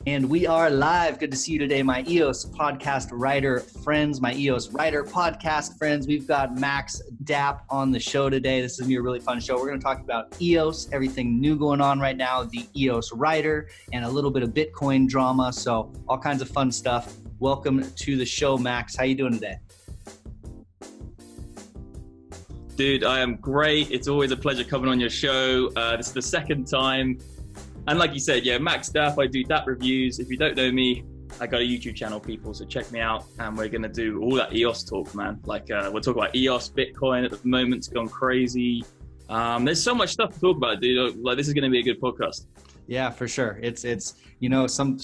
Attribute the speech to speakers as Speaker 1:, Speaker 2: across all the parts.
Speaker 1: And we are live. Good to see you today, my EOS podcast writer friends, my EOS writer podcast friends. We've got Max Dapp on the show today. This is going to be a really fun show. We're going to talk about EOS, everything new going on right now, the EOS writer, and a little bit of Bitcoin drama. So all kinds of fun stuff. Welcome to the show, Max. How you doing today?
Speaker 2: Dude, I am great. It's always a pleasure coming on your show. This is the second time. And like you said, yeah, Max Dapp, I do Dapp reviews. If you don't know me, I got a YouTube channel, people, so check me out. And we're going to do all that EOS talk, man. Like, we'll talk about EOS, Bitcoin at the moment. It's gone crazy. There's so much stuff to talk about, dude. Like, this is going to be a good podcast.
Speaker 1: Yeah, for sure. It's you know, some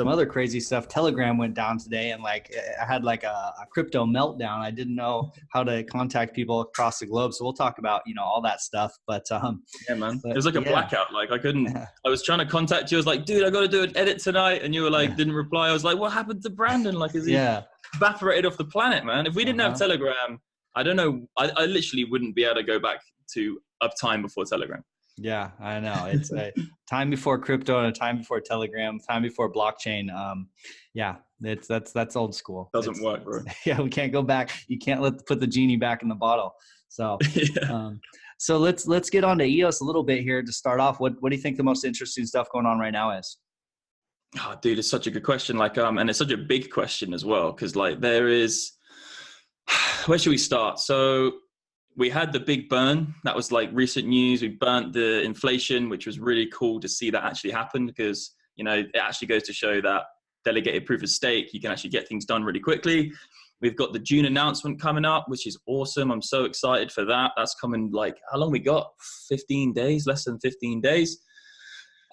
Speaker 1: other crazy stuff. Telegram went down today, and like I had like a crypto meltdown. I didn't know how to contact people across the globe. So we'll talk about, you know, all that stuff. But
Speaker 2: yeah, man, it was like a blackout. Like I couldn't. Yeah. I was trying to contact you. I was like, dude, I got to do an edit tonight, and you were like, didn't reply. I was like, what happened to Brandon? Like, is he evaporated off the planet, man? If we didn't have Telegram, I don't know. I literally wouldn't be able to go back to uptime before Telegram.
Speaker 1: Yeah, I know. It's a time before crypto and a time before Telegram, time before blockchain. Yeah, that's old school.
Speaker 2: Doesn't work, bro.
Speaker 1: Yeah, we can't go back. You can't put the genie back in the bottle. So, so let's get on to EOS a little bit here to start off. What do you think the most interesting stuff going on right now is?
Speaker 2: Oh, dude, it's such a good question. Like, and it's such a big question as well, because like there is. Where should we start? So. We had the big burn. That was like recent news. We burnt the inflation, which was really cool to see that actually happen because, you know, it actually goes to show that delegated proof of stake, you can actually get things done really quickly. We've got the June announcement coming up, which is awesome. I'm so excited for that. That's coming like, how long we got? 15 days, less than 15 days.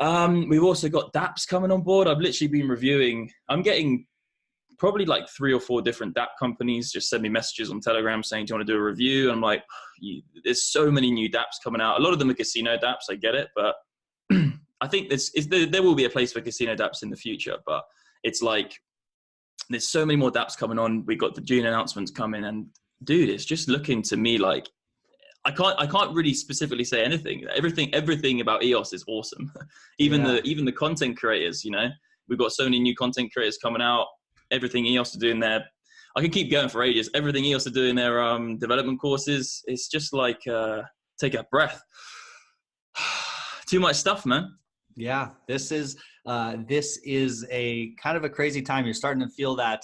Speaker 2: We've also got dApps coming on board. I've literally been reviewing. I'm getting probably like 3 or 4 different dApp companies just send me messages on Telegram saying, do you want to do a review? And I'm like, there's so many new dApps coming out. A lot of them are casino dApps, I get it. But I think there will be a place for casino dApps in the future. But it's like, there's so many more dApps coming on. We got the June announcements coming. And dude, it's just looking to me like, I can't really specifically say anything. Everything about EOS is awesome. Even the content creators, you know, we've got so many new content creators coming out. Everything EOS are doing there. I can keep going for ages. Everything EOS are doing their development courses. It's just like take a breath. Too much stuff, man.
Speaker 1: Yeah, this is a kind of a crazy time. You're starting to feel that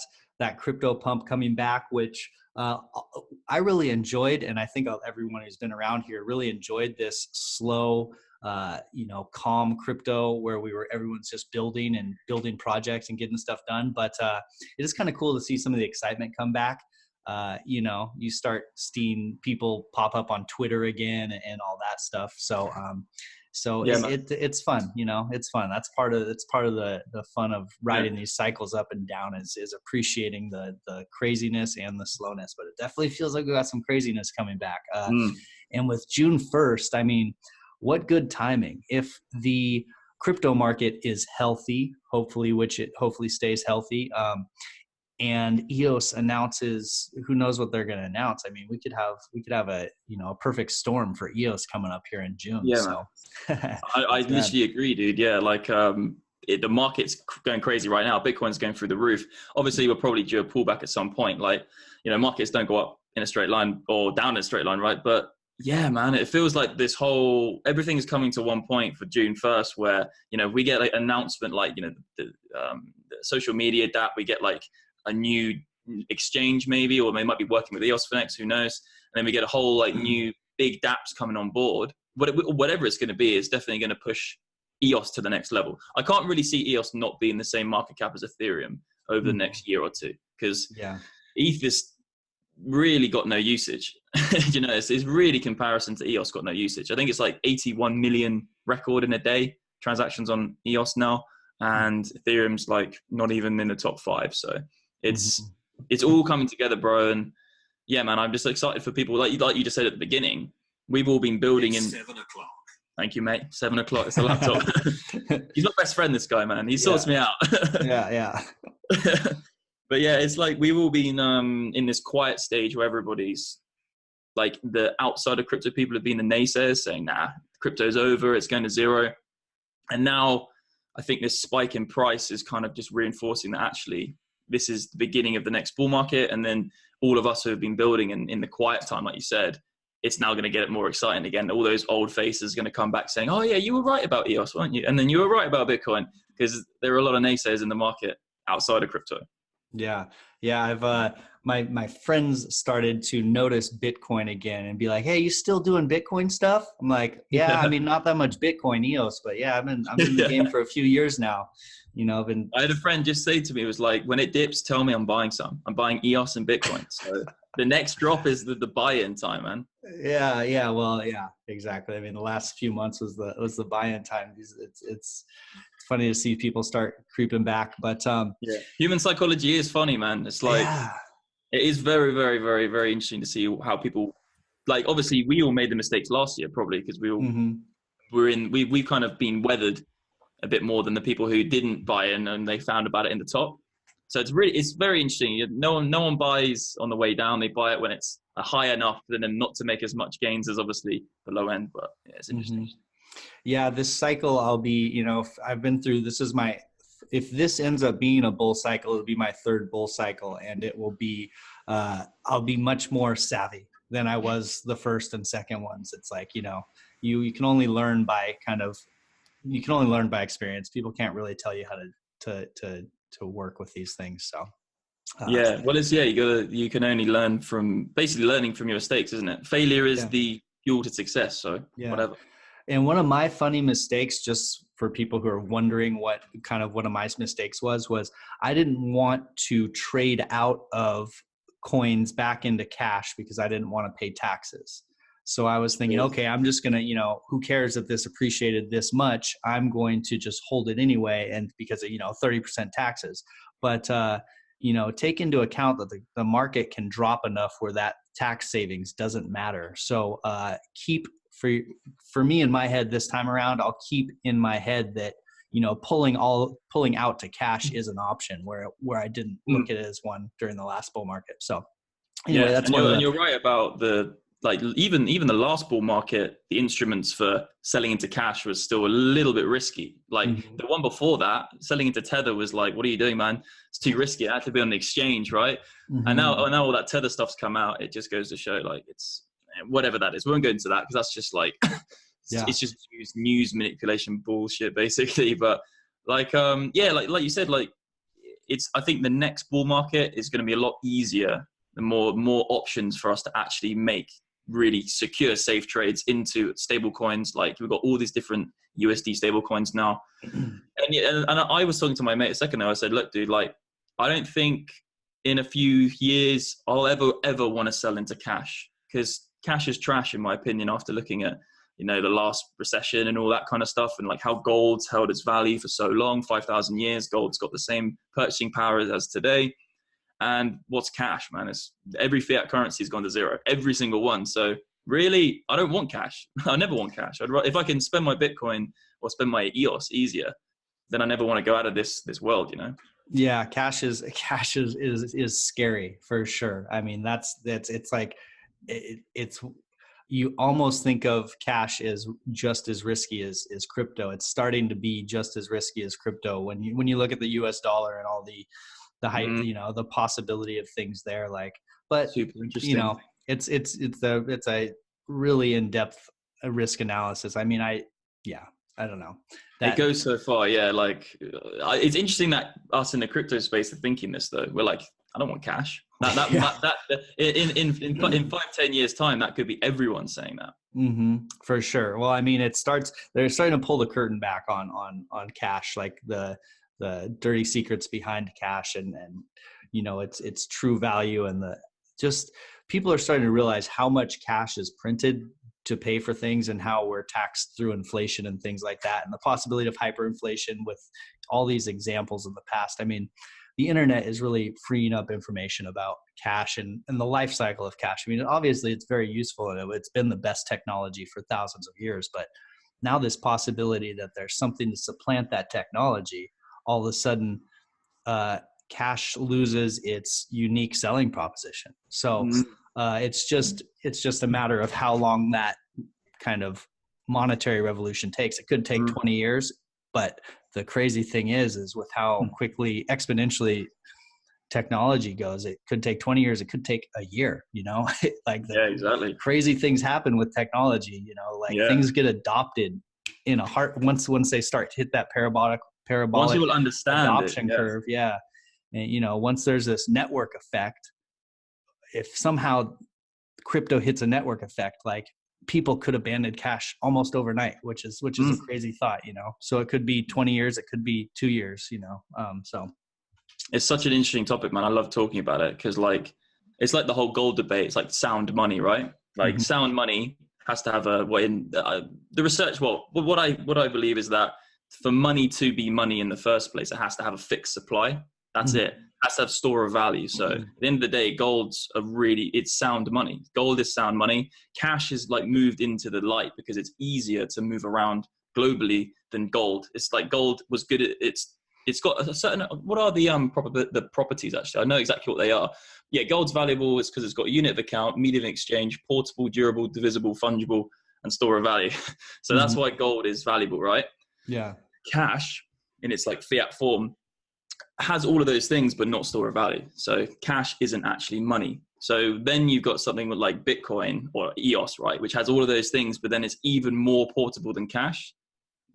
Speaker 1: crypto pump coming back, which I really enjoyed, and I think everyone who's been around here really enjoyed this slow, calm crypto where everyone's just building projects and getting stuff done. But it is kind of cool to see some of the excitement come back. You start seeing people pop up on Twitter again and all that stuff. So it's fun, you know, it's fun. That's part of the fun of riding these cycles up and down is appreciating the craziness and the slowness, but it definitely feels like we got some craziness coming back. And with June 1st, I mean, what good timing. If the crypto market is healthy, hopefully, which it hopefully stays healthy, and EOS announces, who knows what they're going to announce. I mean, we could have a perfect storm for EOS coming up here in June.
Speaker 2: Yeah,
Speaker 1: so
Speaker 2: I literally agree, dude. Yeah, like the market's going crazy right now. Bitcoin's going through the roof. Obviously, we'll probably do a pullback at some point. Like, you know, markets don't go up in a straight line or down in a straight line, right? But yeah, man, it feels like everything is coming to one point for June 1st where, you know, we get like announcement, like, you know, the social media dApp, we get like a new exchange maybe, or they might be working with EOS for next, who knows? And then we get a whole like new big dApps coming on board. Whatever it's going to be, it's definitely going to push EOS to the next level. I can't really see EOS not being the same market cap as Ethereum over the next year or two, because ETH is really got no usage. You know, it's really comparison to EOS got no usage. I think it's like 81 million record in a day transactions on EOS now, and Ethereum's like not even in the top 5. So it's all coming together, bro. And yeah, man, I'm just excited for people like you just said at the beginning. We've all been building
Speaker 3: it's 7 o'clock.
Speaker 2: Thank you, mate. 7 o'clock. It's a laptop. He's my best friend, this guy, man. He sorts me out.
Speaker 1: yeah.
Speaker 2: But yeah, it's like we've all been in this quiet stage where everybody's like, the outside of crypto people have been the naysayers saying, nah, crypto's over, it's going to zero. And now I think this spike in price is kind of just reinforcing that actually this is the beginning of the next bull market. And then all of us who have been building in the quiet time, like you said, it's now going to get more exciting again. All those old faces are going to come back saying, oh yeah, you were right about EOS, weren't you? And then you were right about Bitcoin, because there are a lot of naysayers in the market outside of crypto.
Speaker 1: Yeah. I've my friends started to notice Bitcoin again and be like, hey, you still doing Bitcoin stuff? I'm like, yeah, I mean, not that much Bitcoin EOS, but yeah, I'm in the game for a few years now. I
Speaker 2: had a friend just say to me, it was like, when it dips, tell me I'm buying some. I'm buying EOS and Bitcoin. So the next drop is the buy-in time, man.
Speaker 1: Yeah. Well, yeah, exactly. I mean, the last few months was the buy-in time. It's funny to see people start creeping back, but
Speaker 2: yeah, human psychology is funny, man. It's like, It is very, very, very, very interesting to see how people, like, obviously we all made the mistakes last year, probably because we all we've kind of been weathered a bit more than the people who didn't buy in and they found about it in the top. So it's very interesting. No one buys on the way down. They buy it when it's high enough for them not to make as much gains as obviously the low end. But yeah, it's interesting.
Speaker 1: Yeah, this cycle I'll be, I've been through, if this ends up being a bull cycle, it'll be my third bull cycle, and it will be, I'll be much more savvy than I was the first and second ones. It's like, you can only learn by experience. People can't really tell you how to work with these things. So
Speaker 2: you can only learn from learning from your mistakes, isn't it? Failure is the fuel to success. So whatever.
Speaker 1: And one of my funny mistakes, just for people who are wondering what one of my mistakes was I didn't want to trade out of coins back into cash because I didn't want to pay taxes. So I was thinking, okay, I'm just going to, who cares if this appreciated this much? I'm going to just hold it anyway. And because of, 30% taxes, but, take into account that the market can drop enough where that tax savings doesn't matter. So for me in my head this time around, I'll keep in my head that, pulling out to cash is an option where I didn't look at it as one during the last bull market. So anyway, that's
Speaker 2: and you're right about even the last bull market, the instruments for selling into cash was still a little bit risky. Like the one before that, selling into Tether was like, what are you doing, man? It's too risky. It had to be on the exchange, right? And now all that Tether stuff's come out. It just goes to show, like, it's whatever that is. We won't go into that because that's just like, it's just news manipulation bullshit, basically. But like you said, like, I think the next bull market is going to be a lot easier. The more options for us to actually make really secure, safe trades into stable coins. Like, we've got all these different USD stable coins now. And I was talking to my mate a second ago. I said, look, dude, like, I don't think in a few years I'll ever want to sell into cash, because cash is trash, in my opinion, after looking at, the last recession and all that kind of stuff, and like how gold's held its value for so long, 5,000 years, gold's got the same purchasing power as today. And what's cash, man? Every fiat currency has gone to zero, every single one. So really, I don't want cash. I never want cash. If I can spend my Bitcoin or spend my EOS easier, then I never want to go out of this world,
Speaker 1: Yeah, cash is scary for sure. I mean, it's like you almost think of cash as just as risky as crypto. It's starting to be just as risky as crypto when you look at the US dollar and all the hype, the possibility of things there. Like, but
Speaker 2: super interesting.
Speaker 1: It's a really in-depth risk analysis. I mean, I don't know.
Speaker 2: It goes so far, yeah. Like, it's interesting that us in the crypto space are thinking this, though. We're like, I don't want cash. That in 5-10 years time, that could be everyone saying that.
Speaker 1: For sure. Well, I mean, they're starting to pull the curtain back on cash, like the dirty secrets behind cash and its true value, and people are starting to realize how much cash is printed to pay for things and how we're taxed through inflation and things like that, and the possibility of hyperinflation with all these examples in the past. I mean, the internet is really freeing up information about cash and the life cycle of cash. I mean, obviously it's very useful and it's been the best technology for thousands of years, but now this possibility that there's something to supplant that technology, all of a sudden cash loses its unique selling proposition. So it's just a matter of how long that kind of monetary revolution takes. It could take 20 years, but the crazy thing is with how quickly exponentially technology goes, it could take 20 years, it could take a year, like
Speaker 2: Yeah, exactly.
Speaker 1: crazy things happen with technology, like things get adopted in a heart once they start to hit that parabolic
Speaker 2: Once you will understand
Speaker 1: adoption curve. Yeah. And once there's this network effect, if somehow crypto hits a network effect, like people could abandon cash almost overnight, which is a crazy thought, so it could be 20 years, it could be 2 years, so
Speaker 2: it's such an interesting topic, man. I love talking about it because like it's like the whole gold debate. It's like sound money, right? Like sound money has to have a way in the research. Well, what I believe is that for money to be money in the first place, it has to have a fixed supply. That's it. It has to have store of value. So at the end of the day, it's sound money. Gold is sound money. Cash is like moved into the light because it's easier to move around globally than gold. It's like gold was good at it's got a certain, what are the properties actually? I know exactly what they are. Yeah, gold's valuable. It's because it's got a unit of account, medium of exchange, portable, durable, divisible, fungible, and store of value. So that's why gold is valuable, right?
Speaker 1: Yeah.
Speaker 2: Cash in its like fiat form has all of those things, but not store of value. So cash isn't actually money. So then you've got something with like Bitcoin or EOS, right? Which has all of those things, but then it's even more portable than cash.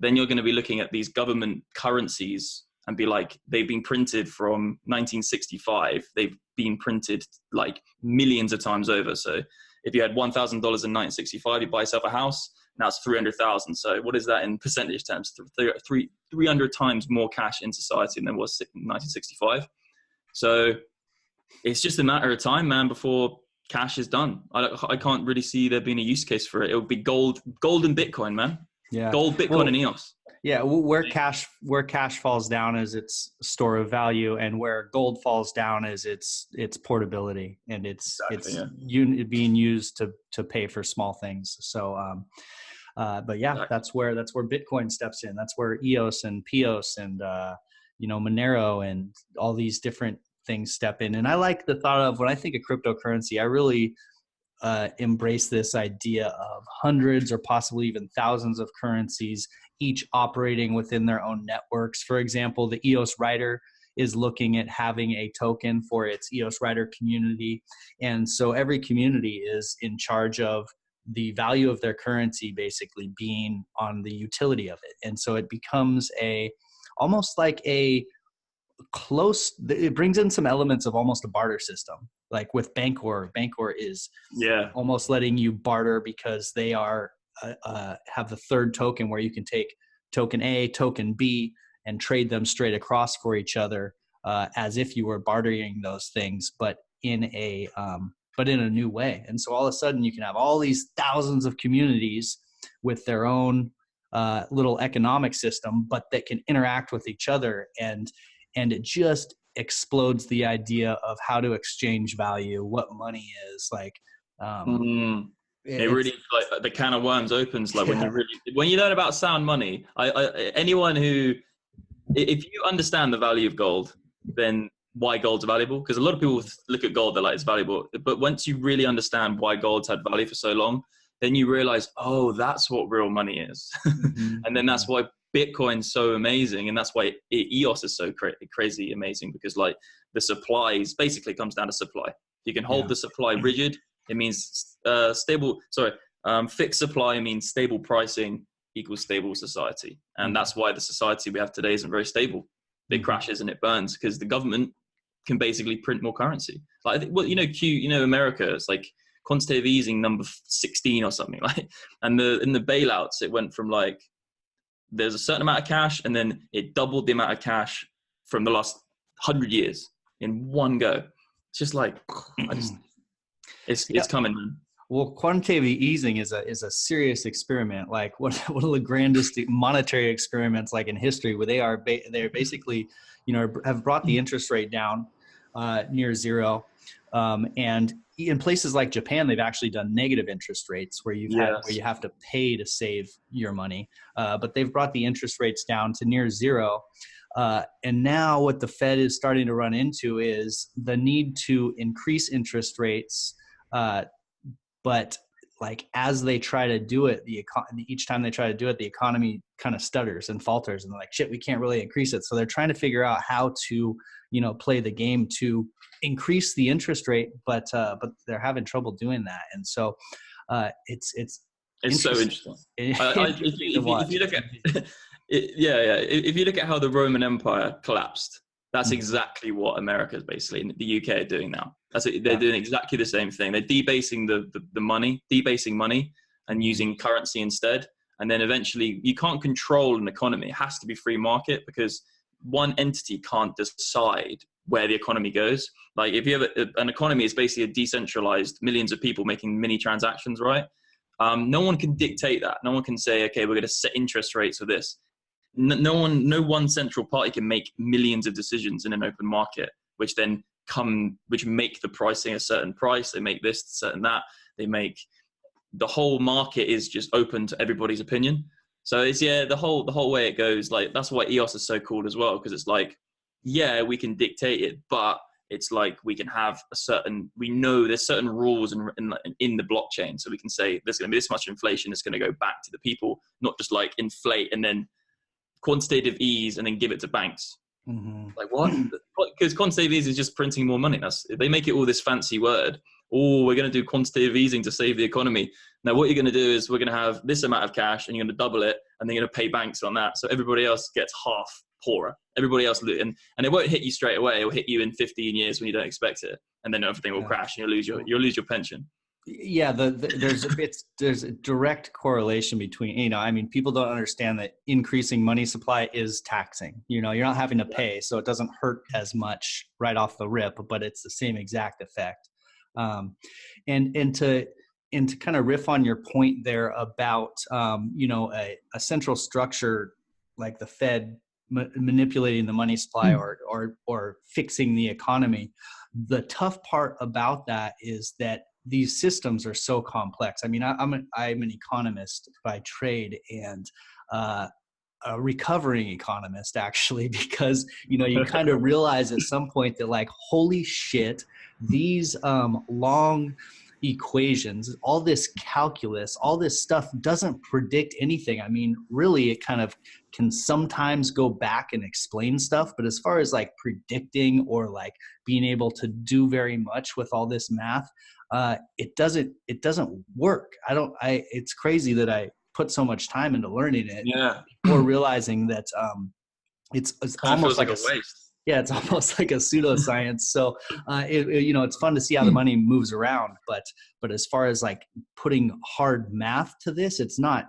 Speaker 2: Then you're going to be looking at these government currencies and be like, they've been printed from 1965. They've been printed like millions of times over. So if you had $1,000 in 1965, you buy yourself a house. Now it's 300,000. So what is that in percentage terms? 300 times more cash in society than there was in 1965. So it's just a matter of time, man, before cash is done. I can't really see there being a use case for it. It would be gold and Bitcoin, man.
Speaker 1: Yeah.
Speaker 2: Gold, Bitcoin, and EOS.
Speaker 1: Yeah, where cash falls down is its store of value, and where gold falls down is its portability and its being used to pay for small things. So, but yeah, that's where Bitcoin steps in. That's where EOS and POS and Monero and all these different things step in. And I like the thought of, when I think of cryptocurrency, I really embrace this idea of hundreds or possibly even thousands of currencies, each operating within their own networks. For example, the EOS Rider is looking at having a token for its EOS Rider community. And so every community is in charge of the value of their currency basically being on the utility of it. And so it becomes almost like a close, it brings in some elements of almost a barter system. Like with Bancor is almost letting you barter because they are have the third token where you can take token A, token B, and trade them straight across for each other as if you were bartering those things, but in a new way. And so all of a sudden you can have all these thousands of communities with their own little economic system, but that can interact with each other, and it just explodes the idea of how to exchange value, what money is like.
Speaker 2: It really, like, the can of worms opens, like when you learn about sound money. Anyone who, if you understand the value of gold, then why gold's valuable, because a lot of people look at gold, they're like, it's valuable, but once you really understand why gold's had value for so long, then you realize, oh, that's what real money is. And then that's why Bitcoin's so amazing, and that's why EOS is so crazy amazing, because like the supplies basically comes down to supply. If you can hold the supply rigid, it means fixed supply means stable pricing equals stable society. And that's why the society we have today isn't very stable. It crashes and it burns because the government can basically print more currency. Like, America, it's like quantitative easing number 16 or something, like, and in the bailouts, it went from like, there's a certain amount of cash, and then it doubled the amount of cash from the last 100 years in one go. It's just like, it's coming, man.
Speaker 1: Well, quantitative easing is a serious experiment. Like one of the grandest monetary experiments like in history, where they're basically, have brought the interest rate down near zero. And in places like Japan, they've actually done negative interest rates where you have to pay to save your money. But they've brought the interest rates down to near zero. And now what the Fed is starting to run into is the need to increase interest rates, but like as they try to do it, each time they try to do it, the economy kind of stutters and falters, and they're like, shit, we can't really increase it. So they're trying to figure out how to, play the game to increase the interest rate, but they're having trouble doing that. And so it's
Speaker 2: so interesting. If you look at if you look at how the Roman Empire collapsed, that's exactly what America is basically, the UK are doing now. They're doing exactly the same thing. They're debasing debasing money and using currency instead. And then eventually you can't control an economy. It has to be free market, because one entity can't decide where the economy goes. Like if you have an economy, it's basically a decentralized millions of people making mini transactions, right? No one can dictate that. No one can say, okay, we're going to set interest rates for this. No one central party can make millions of decisions in an open market, which make the pricing a certain price. They make this certain that. They make the whole market is just open to everybody's opinion. So it's the whole way it goes. Like that's why EOS is so cool as well, because it's like, yeah, we can dictate it, but it's like we can have we know there's certain rules in the blockchain, so we can say there's going to be this much inflation. It's going to go back to the people, not just like inflate and then quantitative ease and then give it to banks. Mm-hmm. Like what? Because quantitative ease is just printing more money. They make it all this fancy word. Oh, we're going to do quantitative easing to save the economy. Now, what you're going to do is we're going to have this amount of cash and you're going to double it, and then you're going to pay banks on that. So everybody else gets half poorer. Everybody else, and it won't hit you straight away. It will hit you in 15 years when you don't expect it, and then everything will crash and you'll lose your pension.
Speaker 1: Yeah, there's a direct correlation between, people don't understand that increasing money supply is taxing. You're not having to pay, so it doesn't hurt as much right off the rip, but it's the same exact effect. And to kind of riff on your point there about a central structure like the Fed manipulating the money supply or fixing the economy. The tough part about that is that these systems are so complex. I mean, I'm an economist by trade, and a recovering economist actually, because you kind of realize at some point that like, holy shit, these long equations, all this calculus, all this stuff doesn't predict anything. I mean, really, it kind of can sometimes go back and explain stuff, but as far as like predicting or like being able to do very much with all this math, it doesn't work. It's crazy that I put so much time into learning it before realizing that it's almost like a waste. Yeah, it's almost like a pseudoscience. So, it's fun to see how the money moves around. But as far as like putting hard math to this, it's not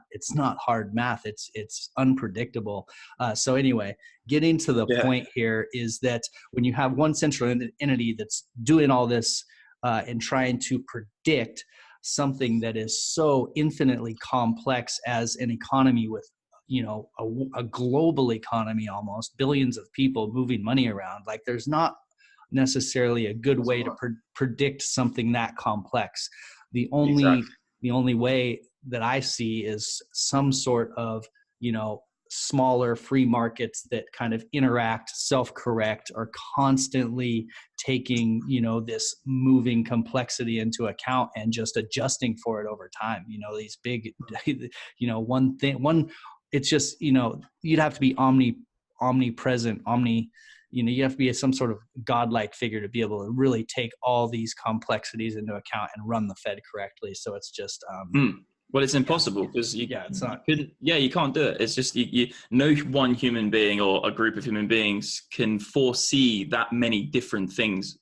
Speaker 1: hard math. It's unpredictable. So anyway, getting to the point here is that when you have one central entity that's doing all this and trying to predict something that is so infinitely complex as an economy with a global economy, almost billions of people moving money around, like there's not necessarily a good way to predict something that complex. The only way that I see is some sort of smaller free markets that kind of interact, self-correct, are constantly taking this moving complexity into account and just adjusting for it over time. These big it's just, you'd have to be omnipresent, you have to be some sort of godlike figure to be able to really take all these complexities into account and run the Fed correctly. So it's just,
Speaker 2: well, it's impossible because you can't do it. It's just, no one human being or a group of human beings can foresee that many different things,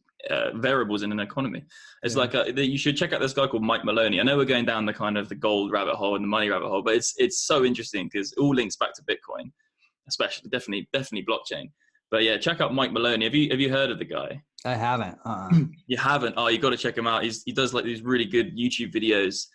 Speaker 2: variables in an economy. It's like you should check out this guy called Mike Maloney. I know we're going down the kind of the gold rabbit hole and the money rabbit hole, but it's so interesting because it all links back to Bitcoin, especially definitely blockchain. But yeah, check out Mike Maloney. Have you heard of the guy?
Speaker 1: I haven't.
Speaker 2: You haven't? Oh, you got to check him out. He does like these really good YouTube videos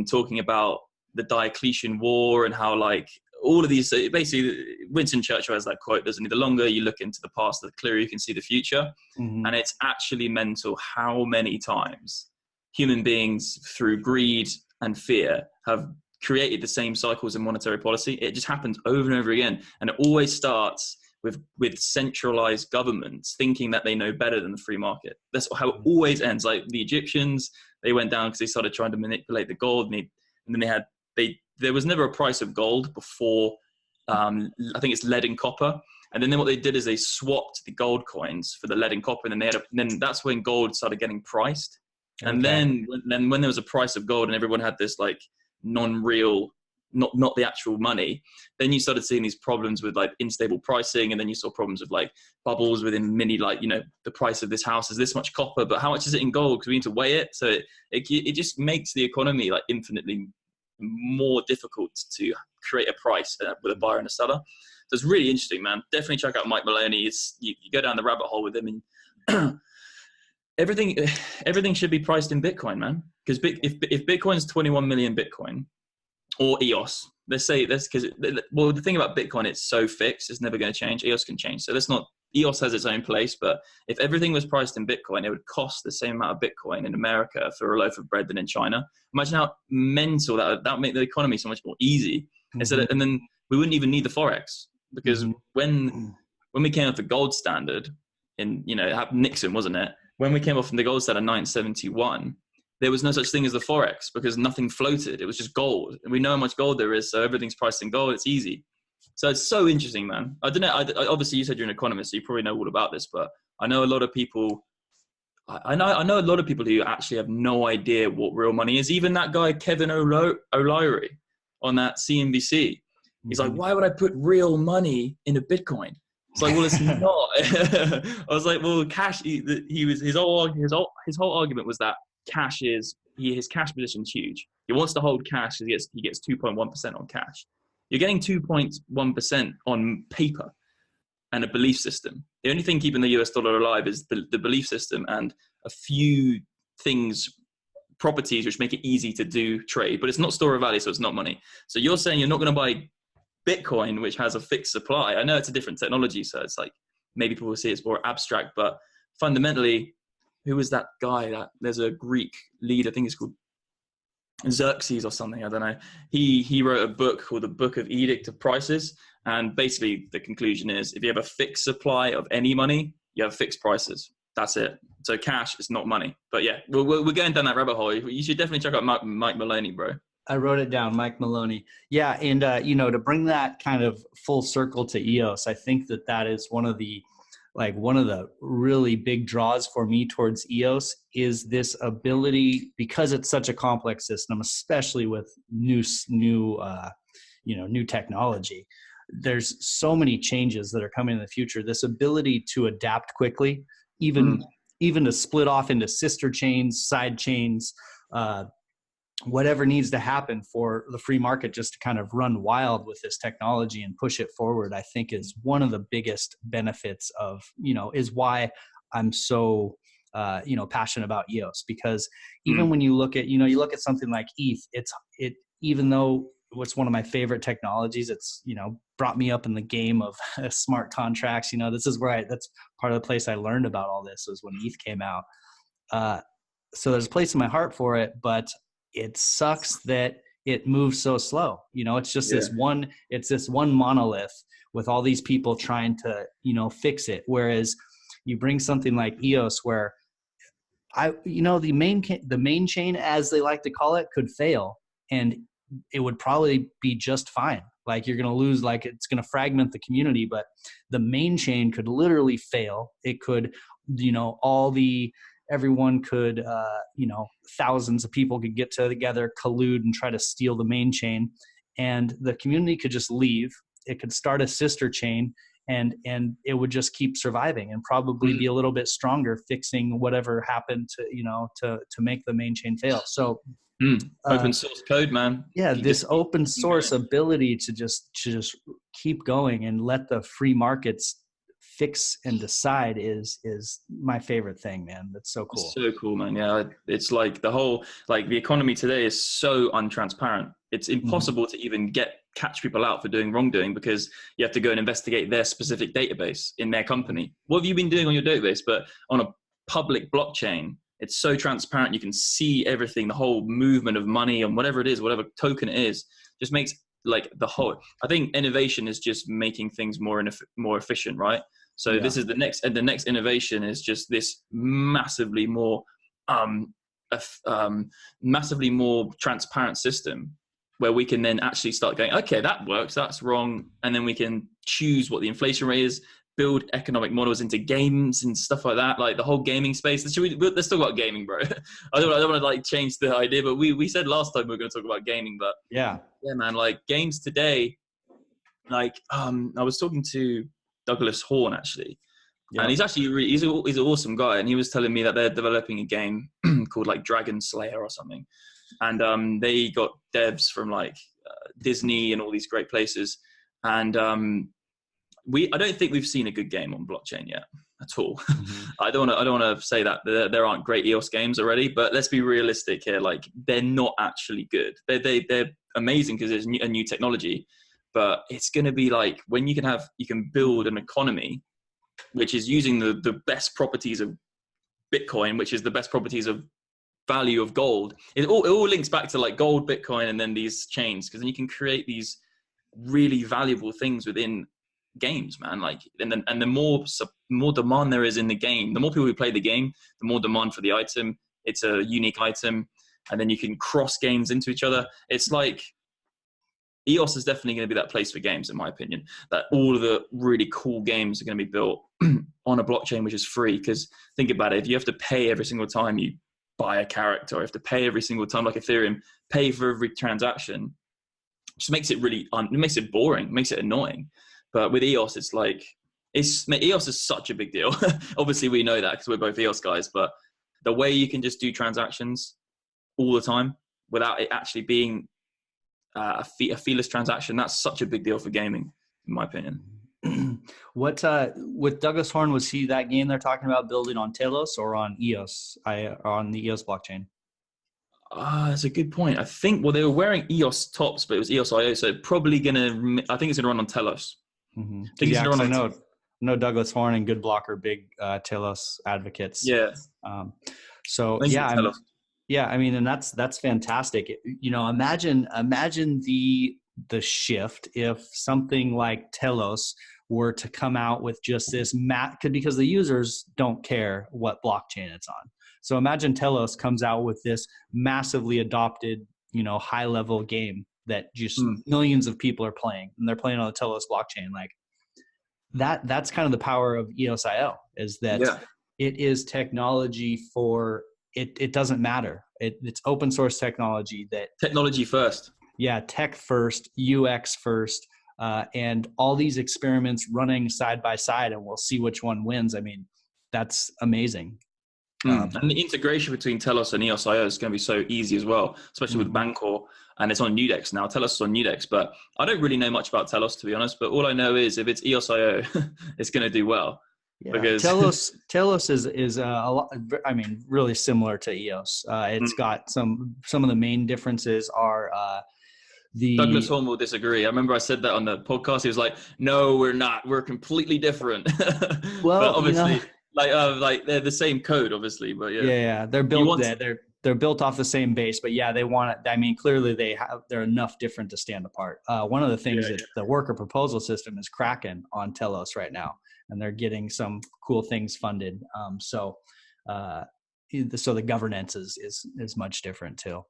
Speaker 2: talking about the Diocletian War and how like all of these, basically Winston Churchill has that quote, doesn't he? The longer you look into the past, the clearer you can see the future. Mm-hmm. And it's actually mental how many times human beings through greed and fear have created the same cycles in monetary policy. It just happens over and over again. And it always starts with centralized governments thinking that they know better than the free market. That's how it always ends. Like the Egyptians, they went down because they started trying to manipulate the gold, and then there was never a price of gold before. I think it's lead and copper. And then what they did is they swapped the gold coins for the lead and copper, and then that's when gold started getting priced. And then when there was a price of gold and everyone had this like non-real, not the actual money, then you started seeing these problems with like unstable pricing, and then you saw problems with like bubbles within mini, like, you know, the price of this house is this much copper, but how much is it in gold? Because we need to weigh it. So it just makes the economy like infinitely more difficult to create a price with a buyer and a seller. So it's really interesting, man. Definitely check out Mike Maloney. You go down the rabbit hole with him, and everything should be priced in Bitcoin, man. Because if Bitcoin's 21 million Bitcoin, or EOS, let's say that's because, well, the thing about Bitcoin, it's so fixed, it's never going to change. EOS can change. So EOS has its own place, but if everything was priced in Bitcoin, it would cost the same amount of Bitcoin in America for a loaf of bread than in China. Imagine how mental that would make the economy so much more easy. Mm-hmm. And then we wouldn't even need the Forex, because when we came off the gold standard in, you know, it happened Nixon, wasn't it? When we came off from the gold standard in 1971, there was no such thing as the Forex because nothing floated. It was just gold. And we know how much gold there is, so everything's priced in gold. It's easy. So it's so interesting, man. I don't know. Obviously, you said you're an economist, so you probably know all about this. But I know a lot of people. I know a lot of people who actually have no idea what real money is. Even that guy Kevin O'Leary on that CNBC. He's like, why would I put real money in a Bitcoin? It's like, well, it's not. I was like, well, cash. His whole argument was that his cash position is huge. He wants to hold cash because he gets 2.1% on cash. You're getting 2.1% on paper and a belief system. The only thing keeping the US dollar alive is the belief system and a few properties which make it easy to do trade, but it's not store of value, so it's not money. So you're saying you're not going to buy Bitcoin, which has a fixed supply. I know it's a different technology, so it's like maybe people will see it's more abstract, but fundamentally, who is that guy? There's a Greek leader, I think it's called Xerxes or something, I don't know. He wrote a book called The Book of Edict of Prices, and basically the conclusion is if you have a fixed supply of any money, you have fixed prices. That's it. So cash is not money. But yeah, we're going down that rabbit hole. You should definitely check out Mike Maloney, bro.
Speaker 1: I wrote it down, Mike Maloney. Yeah, and you know, to bring that kind of full circle to EOS, I think that is one of the really big draws for me towards EOS is this ability, because it's such a complex system, especially with new technology. There's so many changes that are coming in the future. This ability to adapt quickly, even to split off into sister chains, side chains, whatever needs to happen for the free market just to kind of run wild with this technology and push it forward, I think is one of the biggest benefits of, is why I'm so, passionate about EOS, because even when you look at something like ETH, even though it's one of my favorite technologies, it's, brought me up in the game of smart contracts. This is where that's part of the place I learned about all this was when ETH came out. So there's a place in my heart for it, but it sucks that it moves so slow. It's just this one monolith with all these people trying to, fix it. Whereas you bring something like EOS where the main chain, as they like to call it, could fail and it would probably be just fine. Like you're going to lose, like it's going to fragment the community, but the main chain could literally fail. It could, everyone could, thousands of people could get together, collude and try to steal the main chain, and the community could just leave. It could start a sister chain and it would just keep surviving and probably be a little bit stronger, fixing whatever happened to make the main chain fail. So
Speaker 2: open source code, man.
Speaker 1: Yeah, this open source ability to just keep going and let the free markets fix and decide is my favorite thing, man. That's so cool.
Speaker 2: It's so cool, man. Yeah, it's like the economy today is so untransparent. It's impossible to even catch people out for doing wrongdoing because you have to go and investigate their specific database in their company. What have you been doing on your database? But on a public blockchain, it's so transparent. You can see everything, the whole movement of money and whatever it is, whatever token it is, just makes I think innovation is just making things more efficient, right? So this is the next innovation is just this massively more massively more transparent system where we can then actually start going, okay, that works, that's wrong. And then we can choose what the inflation rate is, build economic models into games and stuff like that, like the whole gaming space. Let's talk about gaming, bro. I don't want to like change the idea, but we said last time we were going to talk about gaming, but yeah, man, like games today, like I was talking to Douglas Horn actually, and he's actually he's an awesome guy, and he was telling me that they're developing a game called like Dragon Slayer or something, and they got devs from like Disney and all these great places, and I don't think we've seen a good game on blockchain yet at all. Mm-hmm. I don't want to say that there aren't great EOS games already, but let's be realistic here. Like they're not actually good. They're amazing because there's a new technology, but it's going to be like when you can build an economy which is using the best properties of Bitcoin, which is the best properties of value of gold. It all links back to like gold, Bitcoin, and then these chains, because then you can create these really valuable things within games, man. Like, and the more demand there is in the game, the more people who play the game, the more demand for the item. It's a unique item, and then you can cross games into each other. It's like EOS is definitely going to be that place for games, in my opinion, that all of the really cool games are going to be built on a blockchain which is free. Because think about it, if you have to pay every single time you buy a character, or you have to pay every single time, like Ethereum, pay for every transaction, just makes it really it makes it boring, makes it annoying. But with EOS, it's like EOS is such a big deal. Obviously we know that because we're both EOS guys, but the way you can just do transactions all the time without it actually being a feeless transaction, that's such a big deal for gaming, in my opinion.
Speaker 1: What with Douglas Horn, was he that game they're talking about building on Telos or on EOS, on the EOS blockchain?
Speaker 2: That's a good point. I think, well, they were wearing EOS tops, but it was EOS IO, so probably I think it's gonna run on Telos.
Speaker 1: Mm-hmm. I know Douglas Horn and Goodblock are big Telos advocates.
Speaker 2: Yeah.
Speaker 1: Yeah, I mean, and that's fantastic. You know, imagine the shift if something like Telos were to come out with just this because the users don't care what blockchain it's on. So imagine Telos comes out with this massively adopted, you know, high level game that just millions of people are playing, and they're playing on the Telos blockchain. Like that's kind of the power of EOS IO, is that it is technology for it doesn't matter. It's open source technology
Speaker 2: technology first.
Speaker 1: Yeah. Tech first, UX first, and all these experiments running side by side, and we'll see which one wins. I mean, that's amazing.
Speaker 2: And the integration between Telos and EOS IO is going to be so easy as well, especially with Bancor, and it's on Nudex now. Telos is on Nudex, but I don't really know much about Telos, to be honest. But all I know is if it's EOS IO, it's going to do well.
Speaker 1: Yeah. Because Telos is a lot, I mean, really similar to EOS. It's got some of the main differences are
Speaker 2: Douglas Horn will disagree. I remember I said that on the podcast. He was like, "No, we're not. We're completely different." Well, but obviously, like they're the same code, obviously. But
Speaker 1: yeah, they're built they're built off the same base. But yeah, they want it. I mean, clearly they're enough different to stand apart. One of the things that the worker proposal system is cracking on Telos right now, and they're getting some cool things funded. So the governance is much different too.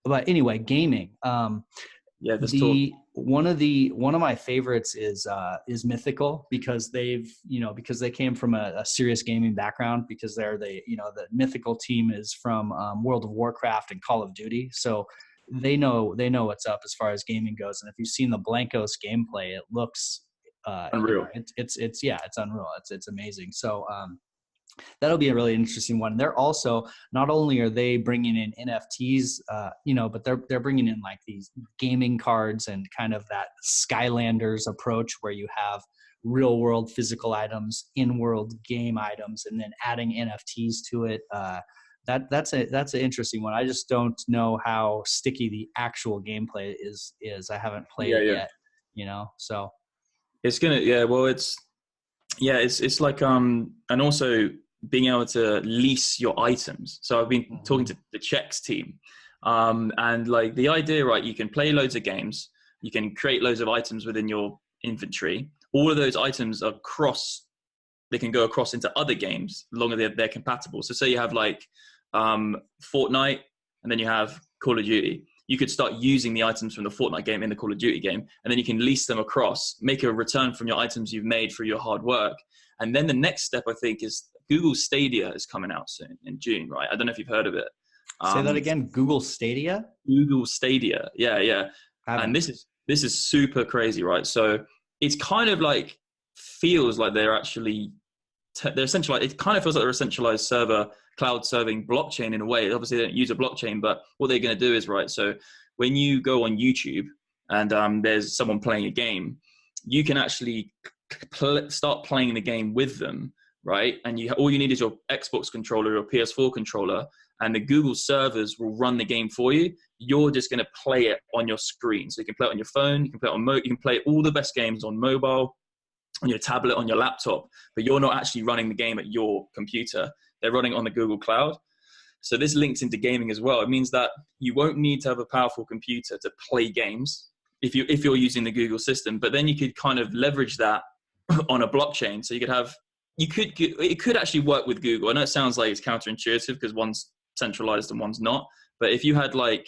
Speaker 1: But anyway, gaming. One of my favorites is Mythical, because they came from a serious gaming background, because the Mythical team is from World of Warcraft and Call of Duty, so they know what's up as far as gaming goes. And if you've seen the Blancos gameplay, it looks
Speaker 2: unreal.
Speaker 1: It's unreal. It's amazing. So that'll be a really interesting one. They're also, not only are they bringing in NFTs, but they're bringing in like these gaming cards and kind of that Skylanders approach, where you have real world physical items, in world game items, and then adding NFTs to it. That's an interesting one. I just don't know how sticky the actual gameplay is. I haven't played it yet, so
Speaker 2: it's gonna, it's like, and also being able to lease your items. So I've been talking to the Checks team, and like the idea, right? You can play loads of games, you can create loads of items within your inventory. All of those items are they can go across into other games, as long as they're compatible. So say you have like Fortnite, and then you have Call of Duty. You could start using the items from the Fortnite game in the Call of Duty game, and then you can lease them across, make a return from your items you've made through your hard work. And then the next step, I think, is Google Stadia is coming out soon in June, right? I don't know if you've heard of it.
Speaker 1: Say that again. Google Stadia?
Speaker 2: Google Stadia. Yeah. And this is super crazy, right? So it's kind of like, feels like they're essentially, it kind of feels like they're a centralized server, cloud serving blockchain in a way. Obviously they don't use a blockchain, but what they're going to do is, right, so when you go on YouTube and there's someone playing a game, you can actually start playing the game with them, right? And all you need is your Xbox controller or PS4 controller, and the Google servers will run the game for you. You're just going to play it on your screen. So you can play it on your phone, you can play it on you can play all the best games on mobile, on your tablet, on your laptop, but you're not actually running the game at your computer. They're running on the Google Cloud. So this links into gaming as well. It means that you won't need to have a powerful computer to play games if you're using the Google system, but then you could kind of leverage that on a blockchain. So it could actually work with Google. I know it sounds like it's counterintuitive because one's centralized and one's not, but if you had like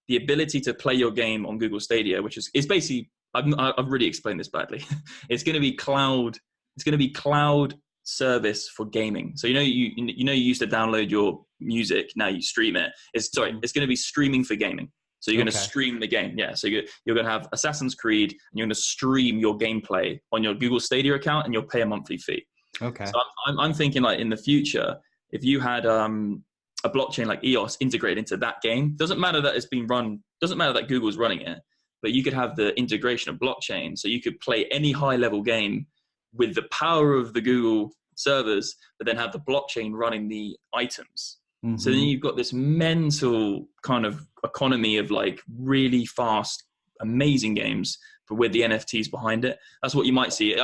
Speaker 2: the ability to play your game on Google Stadia, which is basically, I've really explained this badly. It's going to be cloud service for gaming. So you used to download your music, now you stream it. It's going to be streaming for gaming. So you're going to stream the game. Yeah. So you're going to have Assassin's Creed and you're going to stream your gameplay on your Google Stadia account and you'll pay a monthly fee. Okay. So I'm thinking like in the future, if you had a blockchain like EOS integrated into that game, doesn't matter that it's being run, doesn't matter that Google's running it, but you could have the integration of blockchain. So you could play any high level game with the power of the Google servers, but then have the blockchain running the items. Mm-hmm. So then you've got this mental kind of economy of like really fast, amazing games, but with the NFTs behind it. That's what you might see.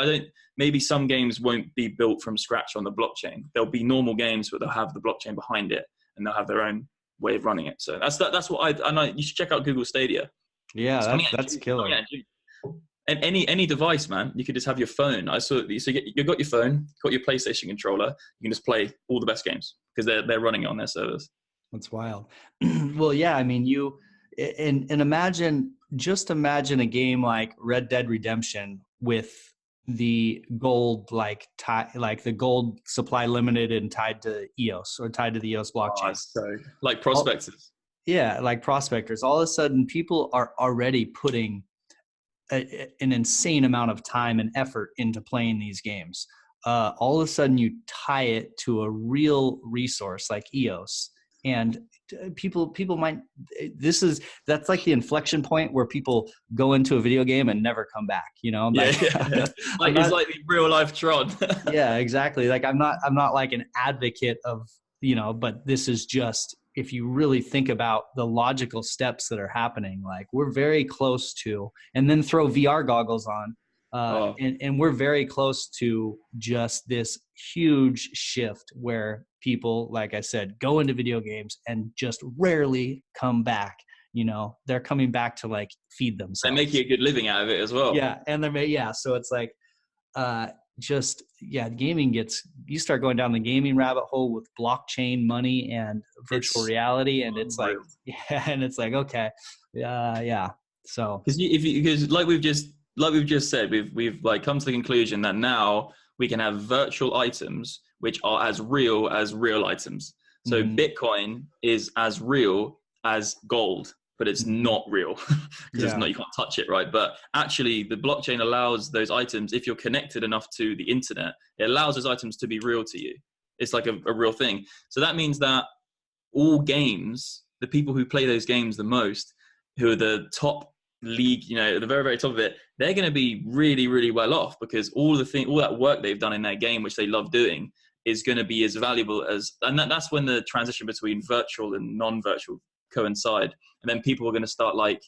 Speaker 2: Maybe some games won't be built from scratch on the blockchain. There'll be normal games, but they'll have the blockchain behind it and they'll have their own way of running it. So that's what I know. You should check out Google Stadia.
Speaker 1: Yeah, that's killer.
Speaker 2: And any device, man, you could just have your phone. So you've got your phone, got your PlayStation controller. You can just play all the best games because they're running it on their servers.
Speaker 1: That's wild. Well, yeah, I mean, imagine a game like Red Dead Redemption with the gold the gold supply limited and tied to EOS or tied to the EOS blockchain.
Speaker 2: So like prospectors.
Speaker 1: Yeah, like prospectors. All of a sudden, people are already putting an insane amount of time and effort into playing these games. All of a sudden, you tie it to a real resource like EOS, and people might. That's like the inflection point where people go into a video game and never come back. You know,
Speaker 2: it's like the real life Tron.
Speaker 1: Yeah, exactly. Like I'm not like an advocate of, but this is just, if you really think about the logical steps that are happening, like we're very close to, and then throw VR goggles on, and we're very close to just this huge shift where people, like I said, go into video games and just rarely come back. They're coming back to like feed themselves.
Speaker 2: They're making a good living out of it as well.
Speaker 1: Yeah. And so it's like, gaming you start going down the gaming rabbit hole with blockchain money and virtual reality, and it's like, okay, yeah. So
Speaker 2: because like we've just said, we've like come to the conclusion that now we can have virtual items which are as real items. So Bitcoin is as real as gold, but it's not real because it's not, you can't touch it, right? But actually the blockchain allows those items, if you're connected enough to the internet, it allows those items to be real to you. It's like a real thing. So that means that all games, the people who play those games the most, who are the top league, the very, very top of it, they're going to be really, really well off because all that work they've done in their game, which they love doing, is going to be as valuable as, and that's when the transition between virtual and non-virtual coincide. And then people are going to start like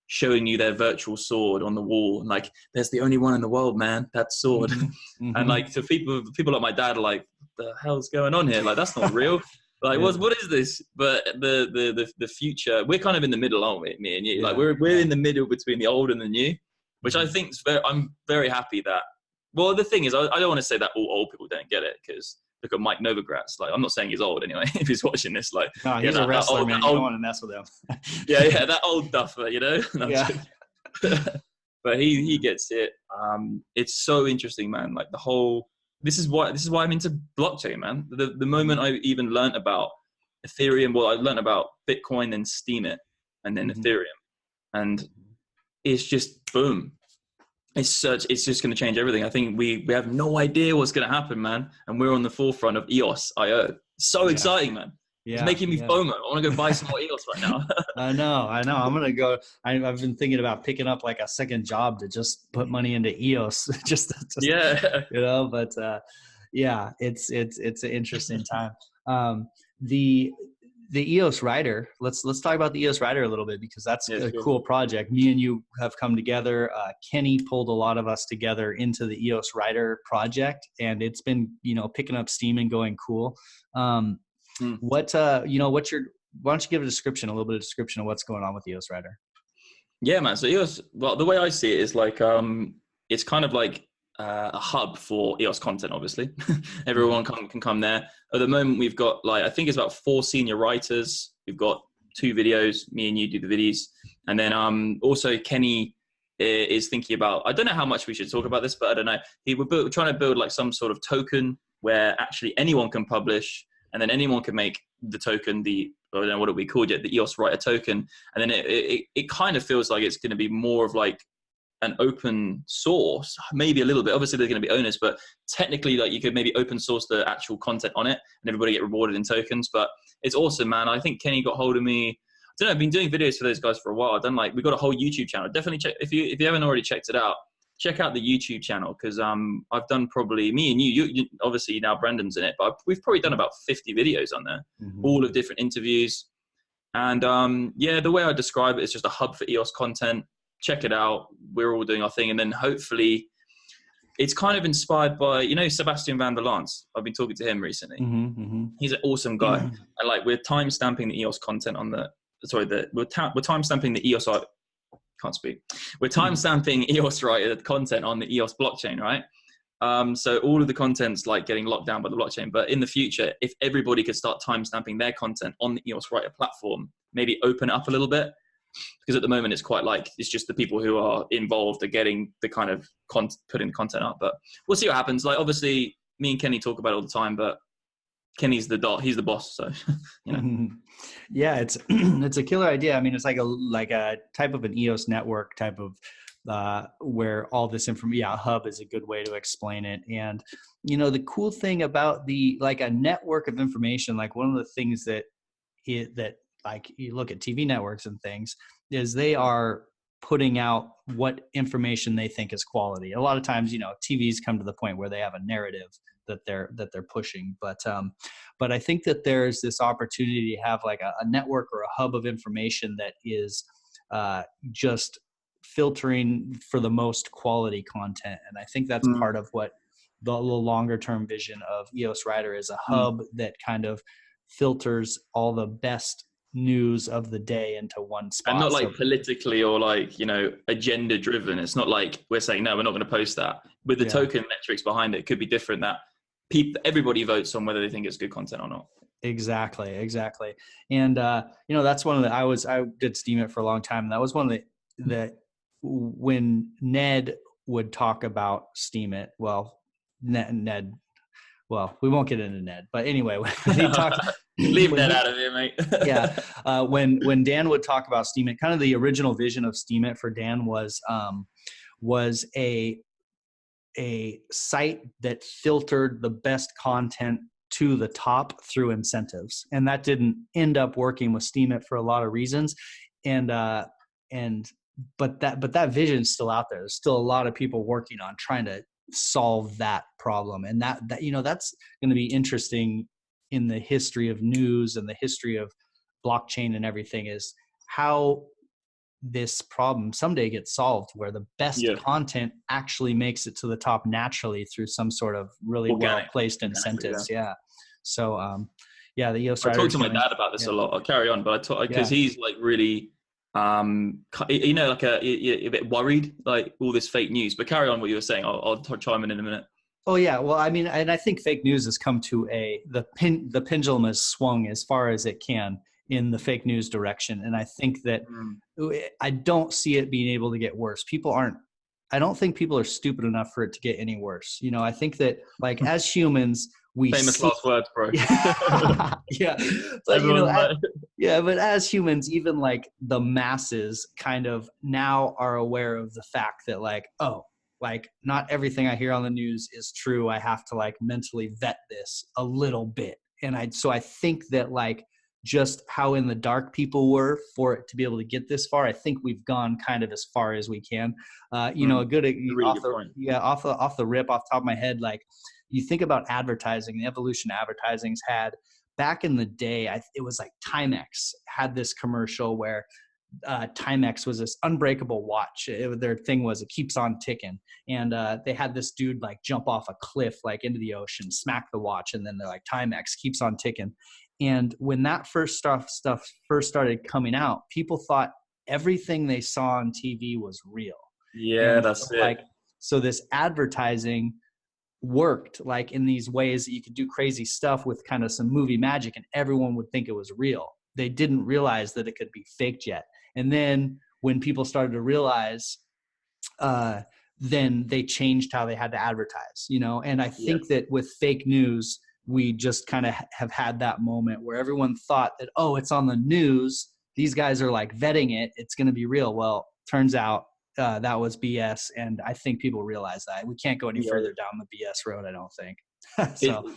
Speaker 2: showing you their virtual sword on the wall, and like, there's the only one in the world, man, that sword. And like, to people like my dad are like, what the hell's going on here? Like, that's not real. Like, what is this? But the future, we're kind of in the middle, aren't we? Me and you, like we're in the middle between the old and the new, which I think I'm very happy that. Well, the thing is, I don't want to say that all old people don't get it, because look at Mike Novogratz. Like, I'm not saying he's old anyway, if he's watching this. Like,
Speaker 1: no, he's a wrestler, man. You don't want to mess with him.
Speaker 2: yeah, that old duffer, you know?
Speaker 1: Yeah.
Speaker 2: But he gets it. It's so interesting, man. Like this is why I'm into blockchain, man. The moment I even learned about Ethereum, well, I learned about Bitcoin and Steemit and then Ethereum, and it's just boom. It's just going to change everything. I think we have no idea what's going to happen, man. And we're on the forefront of EOS IO. So exciting, man. Yeah, it's making me FOMO. I want to go buy some more EOS right now.
Speaker 1: I know. I'm going to go. I've been thinking about picking up like a second job to just put money into EOS. just
Speaker 2: yeah.
Speaker 1: You know, but yeah, it's an interesting time. The EOS Writer, let's talk about the EOS Writer a little bit, because that's a cool project. Me and you have come together. Kenny pulled a lot of us together into the EOS Writer project, and it's been, picking up steam and going cool. Why don't you give a little bit of description of what's going on with EOS Writer?
Speaker 2: Yeah, man. So EOS, well, the way I see it is like, it's kind of like a hub for EOS content, obviously. Everyone can come there. At the moment, we've got I think it's about 4 senior writers. We've got 2 videos. Me and you do the videos. And then also Kenny is thinking about, I don't know how much we should talk about this, but I don't know. We're trying to build like some sort of token where actually anyone can publish, and then anyone can make the token, I don't know what it we called yet, the EOS Writer token. And then it kind of feels like it's going to be more of like an open source, maybe a little bit. Obviously, there's going to be owners, but technically, like, you could maybe open source the actual content on it, and everybody get rewarded in tokens. But it's awesome, man. I think Kenny got hold of me. I don't know. I've been doing videos for those guys for a while. We got a whole YouTube channel. Definitely check if you haven't already checked it out. Check out the YouTube channel, because I've done probably, me and you obviously now Brendan's in it, but we've probably done about 50 videos on there, all of different interviews. And the way I describe it is just a hub for EOS content. Check it out. We're all doing our thing. And then hopefully it's kind of inspired by, Sebastian van der Lans. I've been talking to him recently. He's an awesome guy. And like, we're time stamping the EOS content on we're time stamping the EOS, can't speak. We're time stamping EOS Writer content on the EOS blockchain, right? So all of the content's like getting locked down by the blockchain. But in the future, if everybody could start time stamping their content on the EOS Writer platform, maybe open it up a little bit. Because at the moment it's quite like, it's just the people who are involved are getting the kind of putting the content up. But we'll see what happens. Like, obviously me and Kenny talk about it all the time, but Kenny's he's the boss. So,
Speaker 1: Yeah, it's a killer idea. I mean, it's like a type of an EOS network type of, where all this information, a hub is a good way to explain it. And, the cool thing about a network of information, like one of the things that like you look at TV networks and things, is they are putting out what information they think is quality. A lot of times, TVs come to the point where they have a narrative that they're pushing. But I think that there's this opportunity to have like a network or a hub of information that is just filtering for the most quality content. And I think that's part of what the longer term vision of EOS Writer is, a hub that kind of filters all the best news of the day into one spot.
Speaker 2: And not like politically or like, agenda driven. It's not like we're saying, no, we're not going to post that. With the token metrics behind it could be different, that everybody votes on whether they think it's good content or not. Exactly.
Speaker 1: And, that's one of the, I did Steemit for a long time. And that was one of the when Ned would talk about Steemit, Ned, we won't get into Ned, but anyway, when he talked,
Speaker 2: leave Ned out of here, mate.
Speaker 1: When Dan would talk about Steemit, kind of the original vision of Steemit for Dan was a site that filtered the best content to the top through incentives, and that didn't end up working with Steemit for a lot of reasons, but that vision is still out there. There's still a lot of people working on trying to solve that problem, and that's going to be interesting in the history of news and the history of blockchain and everything, is how this problem someday gets solved, where the best content actually makes it to the top naturally through some sort of really well-placed incentives. So the EOS Writer.
Speaker 2: I talked to my dad about this a lot. I'll carry on, but because he's like really like a bit worried, like all this fake news. But carry on what you were saying. I'll chime in a minute.
Speaker 1: Oh yeah. Well, I mean, and I think fake news has come to the pendulum has swung as far as it can in the fake news direction. And I think that I don't see it being able to get worse. I don't think people are stupid enough for it to get any worse. You know, I think that like as humans,
Speaker 2: Famous last words, bro.
Speaker 1: Yeah. But but as humans, even like the masses kind of now are aware of the fact that like, oh, like not everything I hear on the news is true. I have to like mentally vet this a little bit. So I think that like just how in the dark people were for it to be able to get this far, I think we've gone kind of as far as we can. You know,
Speaker 2: really off
Speaker 1: the rip, off the top of my head, like you think about advertising, the evolution advertising's had back in the day. It was like Timex had this commercial where Timex was this unbreakable watch. Their thing was it keeps on ticking, and they had this dude like jump off a cliff like into the ocean, smack the watch, and then they're like Timex keeps on ticking. And when that stuff first started coming out, people thought everything they saw on TV was real.
Speaker 2: Yeah, and that's it.
Speaker 1: So this advertising worked like in these ways that you could do crazy stuff with kind of some movie magic, and everyone would think it was real. They didn't realize that it could be faked yet. And then when people started to realize, then they changed how they had to advertise, you know? And I think that with fake news, we just kind of have had that moment where everyone thought that, oh, it's on the news. These guys are like vetting it. It's going to be real. Well, turns out that was BS. And I think people realize that. We can't go any further down the BS road, I don't think. So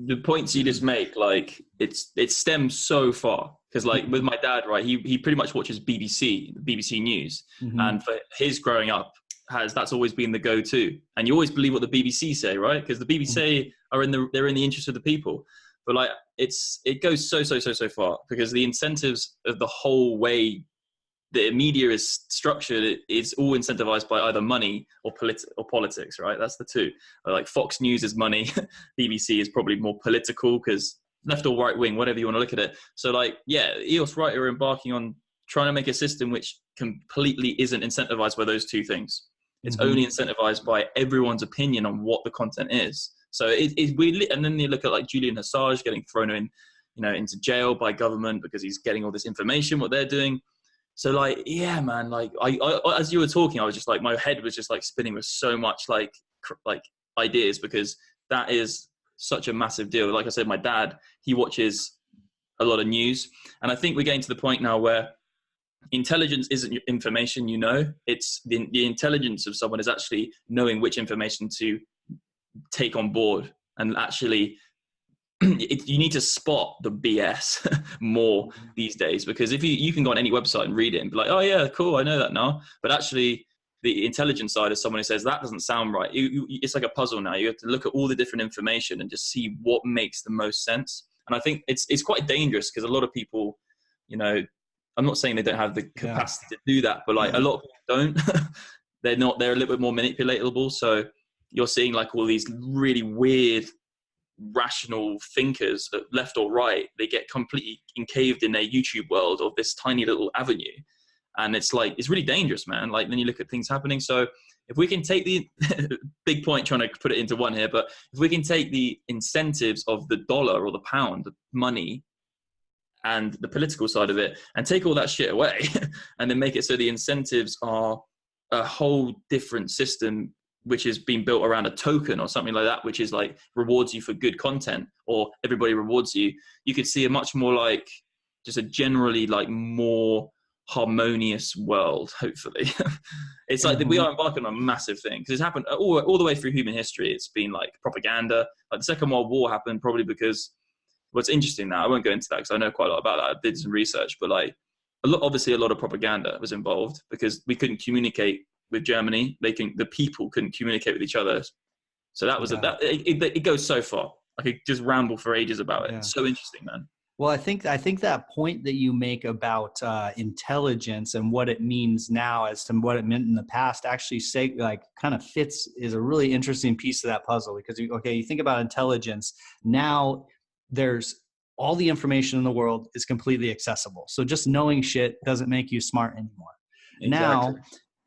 Speaker 2: the points you just make, like it stems so far. Because like with my dad, right, he pretty much watches BBC News. And for his growing up, that's always been the go-to. And you always believe what the BBC say, right? Because the BBC they're in the interest of the people. But like it goes so far, because the incentives of the whole way the media is structured is all incentivized by either money or politics, right? That's the two. Like Fox News is money, BBC is probably more political because left or right wing, whatever you want to look at it. So like, yeah, EOS right are embarking on trying to make a system which completely isn't incentivized by those two things. It's only incentivized by everyone's opinion on what the content is. So it's weirdly, and then you look at like Julian Assange getting thrown in, you know, into jail by government because he's getting all this information, what they're doing. So like, yeah, man, like I as you were talking, I was just like, my head was just like spinning with so much like ideas, because that is such a massive deal. Like I said, my dad, he watches a lot of news, and I think we're getting to the point now where intelligence isn't information, you know, it's the intelligence of someone is actually knowing which information to take on board. And actually you need to spot the BS more these days, because if you can go on any website and read it and be like, oh yeah, cool, I know that now. But actually the intelligence side is someone who says that doesn't sound right. It's like a puzzle now. You have to look at all the different information and just see what makes the most sense. And I think it's quite dangerous, because a lot of people, you know, I'm not saying they don't have the capacity to do that, but like a lot of people don't. They're a little bit more manipulatable. So you're seeing like all these really weird rational thinkers, left or right, they get completely encaved in their YouTube world of this tiny little avenue. And it's like, it's really dangerous, man. Like then you look at things happening. So if we can take the big point, trying to put it into one here, but if we can take the incentives of the dollar or the pound, the money, and the political side of it, and take all that shit away and then make it so the incentives are a whole different system, which is being built around a token or something like that, which is like rewards you for good content, or everybody rewards you. You could see a much more like just a generally like more harmonious world, hopefully. It's like we are embarking on a massive thing, because it's happened all the way through human history. It's been like propaganda. Like the Second World War happened probably because what's interesting now, I won't go into that because I know quite a lot about that. I did some research, but like obviously a lot of propaganda was involved, because we couldn't communicate with Germany. The people couldn't communicate with each other. So that was it goes so far. I could just ramble for ages about it. It's so interesting, man.
Speaker 1: Well, I think that point that you make about intelligence and what it means now as to what it meant in the past actually kind of fits, is a really interesting piece of that puzzle. Because you think about intelligence now, there's all the information in the world is completely accessible. So just knowing shit doesn't make you smart anymore. Exactly.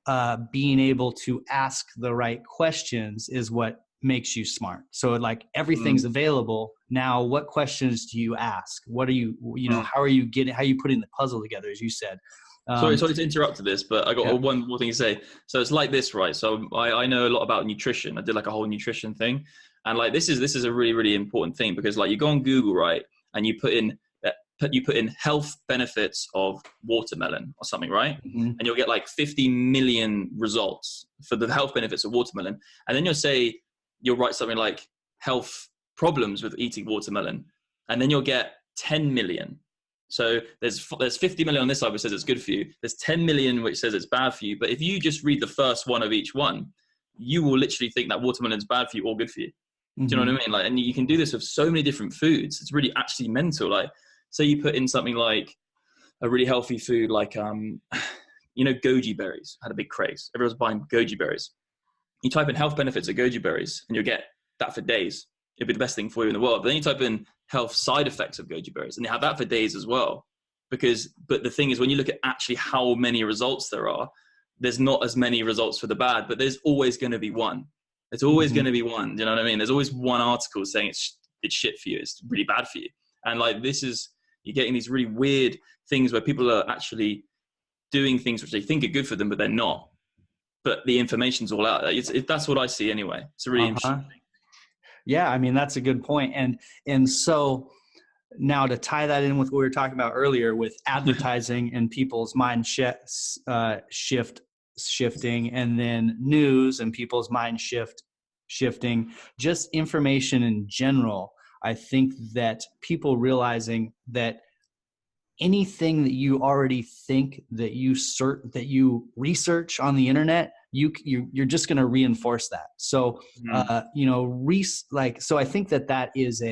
Speaker 1: Now, being able to ask the right questions is what makes you smart. So like everything's available. Now, what questions do you ask? What are you how are you putting the puzzle together, as you said?
Speaker 2: Sorry to interrupt to this, but I got one more thing to say. So it's like this, right? So I know a lot about nutrition. I did like a whole nutrition thing. And like, this is a really, really important thing, because like you go on Google, right? And you put in health benefits of watermelon or something, right? And you'll get like 50 million results for the health benefits of watermelon. And then you'll write something like health problems with eating watermelon. And then you'll get 10 million. So there's 50 million on this side which says it's good for you. There's 10 million which says it's bad for you. But if you just read the first one of each one, you will literally think that watermelon is bad for you or good for you. Do you know what I mean? Like, and you can do this with so many different foods. It's really actually mental. Like, say you put in something like a really healthy food, like, goji berries had a big craze. Everyone's buying goji berries. You type in health benefits of goji berries and you'll get that for days. It'd be the best thing for you in the world. But then you type in health side effects of goji berries and they have that for days as well. But the thing is, when you look at actually how many results there are, there's not as many results for the bad, but there's always going to be one. It's always going to be one. Do you know what I mean? There's always one article saying it's shit for you. It's really bad for you. And like, you're getting these really weird things where people are actually doing things which they think are good for them, but they're not. But the information's all out. That's what I see anyway. It's a really interesting thing.
Speaker 1: Yeah, I mean, that's a good point. And so now to tie that in with what we were talking about earlier with advertising and people's mind shifting, and then news and people's mind shifting, just information in general. I think that people realizing that anything that you already think that you research on the internet, you're just going to reinforce that. So, so I think that is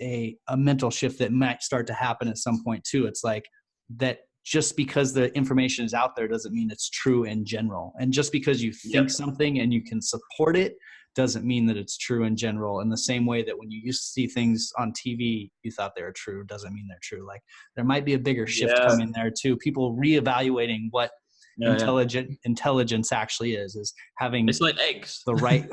Speaker 1: a mental shift that might start to happen at some point too. It's like that just because the information is out there doesn't mean it's true in general. And just because you think something and you can support it doesn't mean that it's true in general. In the same way that when you used to see things on TV, you thought they were true, doesn't mean they're true. Like, there might be a bigger shift coming there too. People reevaluating what intelligence actually is having.
Speaker 2: It's like eggs.
Speaker 1: The right,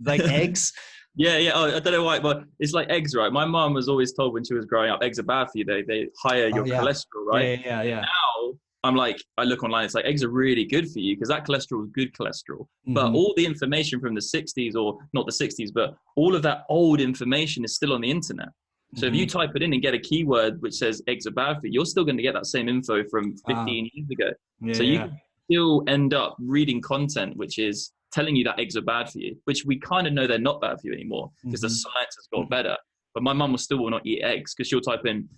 Speaker 1: like eggs.
Speaker 2: Yeah. Oh, I don't know why, but it's like eggs, right? My mom was always told when she was growing up, eggs are bad for you. They higher your cholesterol, right?
Speaker 1: Yeah.
Speaker 2: Now I'm like, I look online, it's like eggs are really good for you because that cholesterol is good cholesterol. But all the information from the 60s, or not the 60s, but all of that old information is still on the internet. So if you type it in and get a keyword which says eggs are bad for you, you're still going to get that same info from 15 years ago. You can still end up reading content which is telling you that eggs are bad for you, which we kind of know they're not bad for you anymore because the science has got better. But my mum will still not eat eggs because she'll type in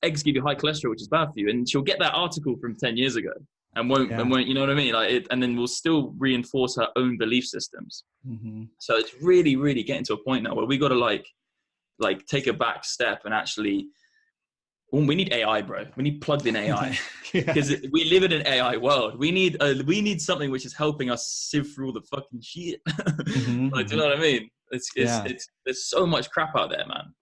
Speaker 2: eggs give you high cholesterol, which is bad for you, and she'll get that article from 10 years ago and won't, you know what I mean? Like and then we'll still reinforce her own belief systems. So it's really, really getting to a point now where we got to like take a back step and actually. Well, we need AI, bro. We need plugged in AI because we live in an AI world. We need something which is helping us sift through all the fucking shit. Do you know what I mean? It's there's so much crap out there, man.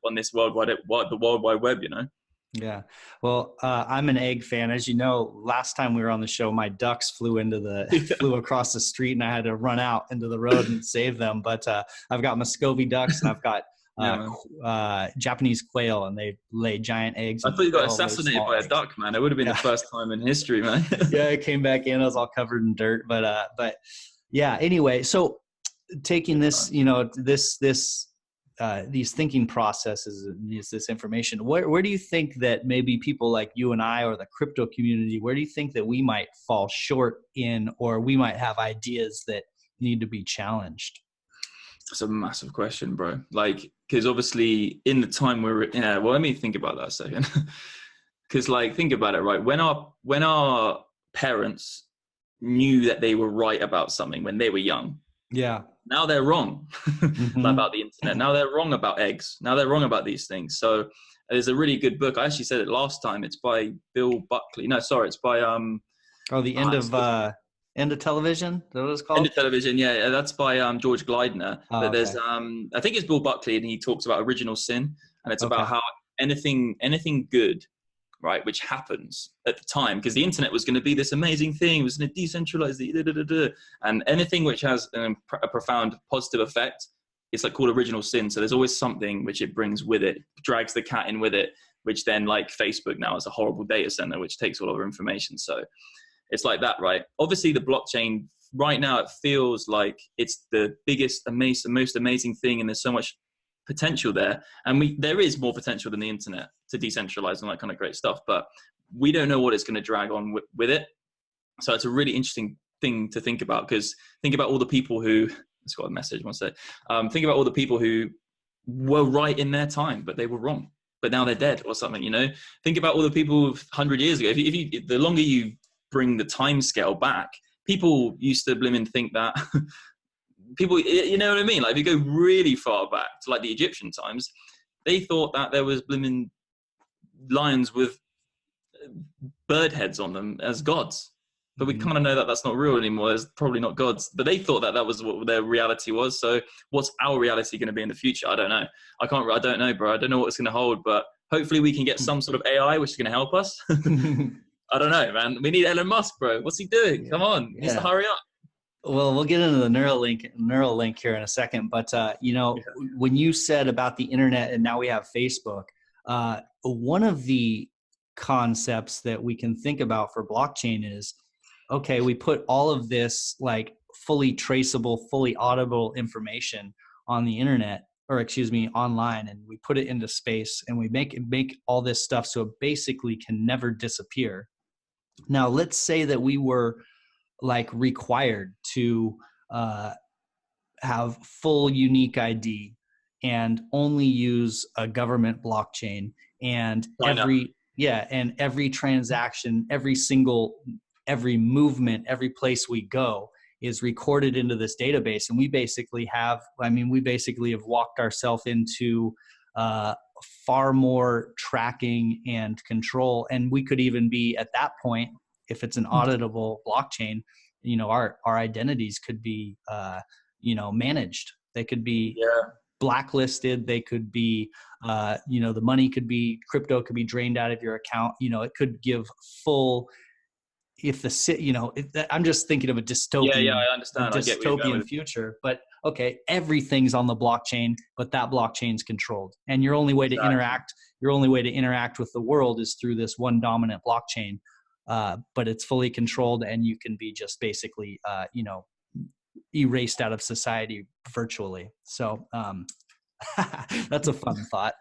Speaker 2: On this the World Wide Web, you know.
Speaker 1: Yeah. Well, I'm an egg fan, as you know. Last time we were on the show, my ducks flew across the street, and I had to run out into the road and save them. But I've got Muscovy ducks, and I've got Japanese quail, and they lay giant eggs.
Speaker 2: I thought you got assassinated by a duck, man. It would have been the first time in history, man.
Speaker 1: It came back in. I was all covered in dirt, but yeah. Anyway, so taking this, these thinking processes and this information, where do you think that maybe people like you and I, or the crypto community, where do you think that we might fall short in, or we might have ideas that need to be challenged?
Speaker 2: That's a massive question, bro. Like, because obviously in the time we're in, well, let me think about that a second. Because think about it, right? When our parents knew that they were right about something when they were young, now they're wrong about the internet. Now they're wrong about eggs. Now they're wrong about these things. So there's a really good book. I actually said it last time. It's by Bill Buckley. No, sorry, it's by
Speaker 1: End of Television? Is that what it's called?
Speaker 2: End of Television, yeah. That's by George Gliedner. But there's, I think it's Bill Buckley, and he talks about original sin, and it's about how anything good right? Which happens at the time because the internet was going to be this amazing thing. It was going to decentralize the and anything which has a profound positive effect, it's like called original sin. So there's always something which it brings with it, drags the cat in with it, which then, like Facebook now, is a horrible data center which takes all of our information. So it's like that, right? Obviously the blockchain right now, it feels like it's the biggest, most amazing thing, and there's so much potential there. And there is more potential than the internet to decentralize and that kind of great stuff, but we don't know what it's going to drag on with it. So it's a really interesting thing to think about, because think about all the people who, it's got a message, one sec. Think about all the people who were right in their time, but they were wrong, but now they're dead or something, you know? Think about all the people 100 years ago. If the longer you bring the time scale back, people used to blimmin' think that people, you know what I mean? Like if you go really far back to like the Egyptian times, they thought that there was blimmin' lions with bird heads on them as gods. But we kind of know that that's not real anymore. There's probably not gods, but they thought that was what their reality was. So what's our reality going to be in the future? I don't know. I don't know, bro. I don't know what it's going to hold, but hopefully we can get some sort of AI which is going to help us. I don't know, man. We need Elon Musk, bro. What's he doing? Come on. He needs to hurry up.
Speaker 1: Well, we'll get into the Neuralink here in a second. But, when you said about the internet and now we have Facebook, one of the concepts that we can think about for blockchain is, okay, we put all of this like fully traceable, fully auditable information on the internet, or excuse me, online, and we put it into space and we make all this stuff so it basically can never disappear. Now, let's say that we were like required to have full unique ID and only use a government blockchain, and every transaction, every movement, every place we go is recorded into this database. And we basically have walked ourselves into far more tracking and control. And we could even be at that point, if it's an auditable blockchain, you know, our identities could be, managed. They could be blacklisted. They could be, the money could be, crypto could be drained out of your account. You know, it could give full, I'm just thinking of a dystopian,
Speaker 2: I understand.
Speaker 1: Dystopian future, but okay, everything's on the blockchain, but that blockchain's controlled. And your only way to interact with the world is through this one dominant blockchain. But it's fully controlled, and you can be just basically, erased out of society virtually. So, that's a fun thought.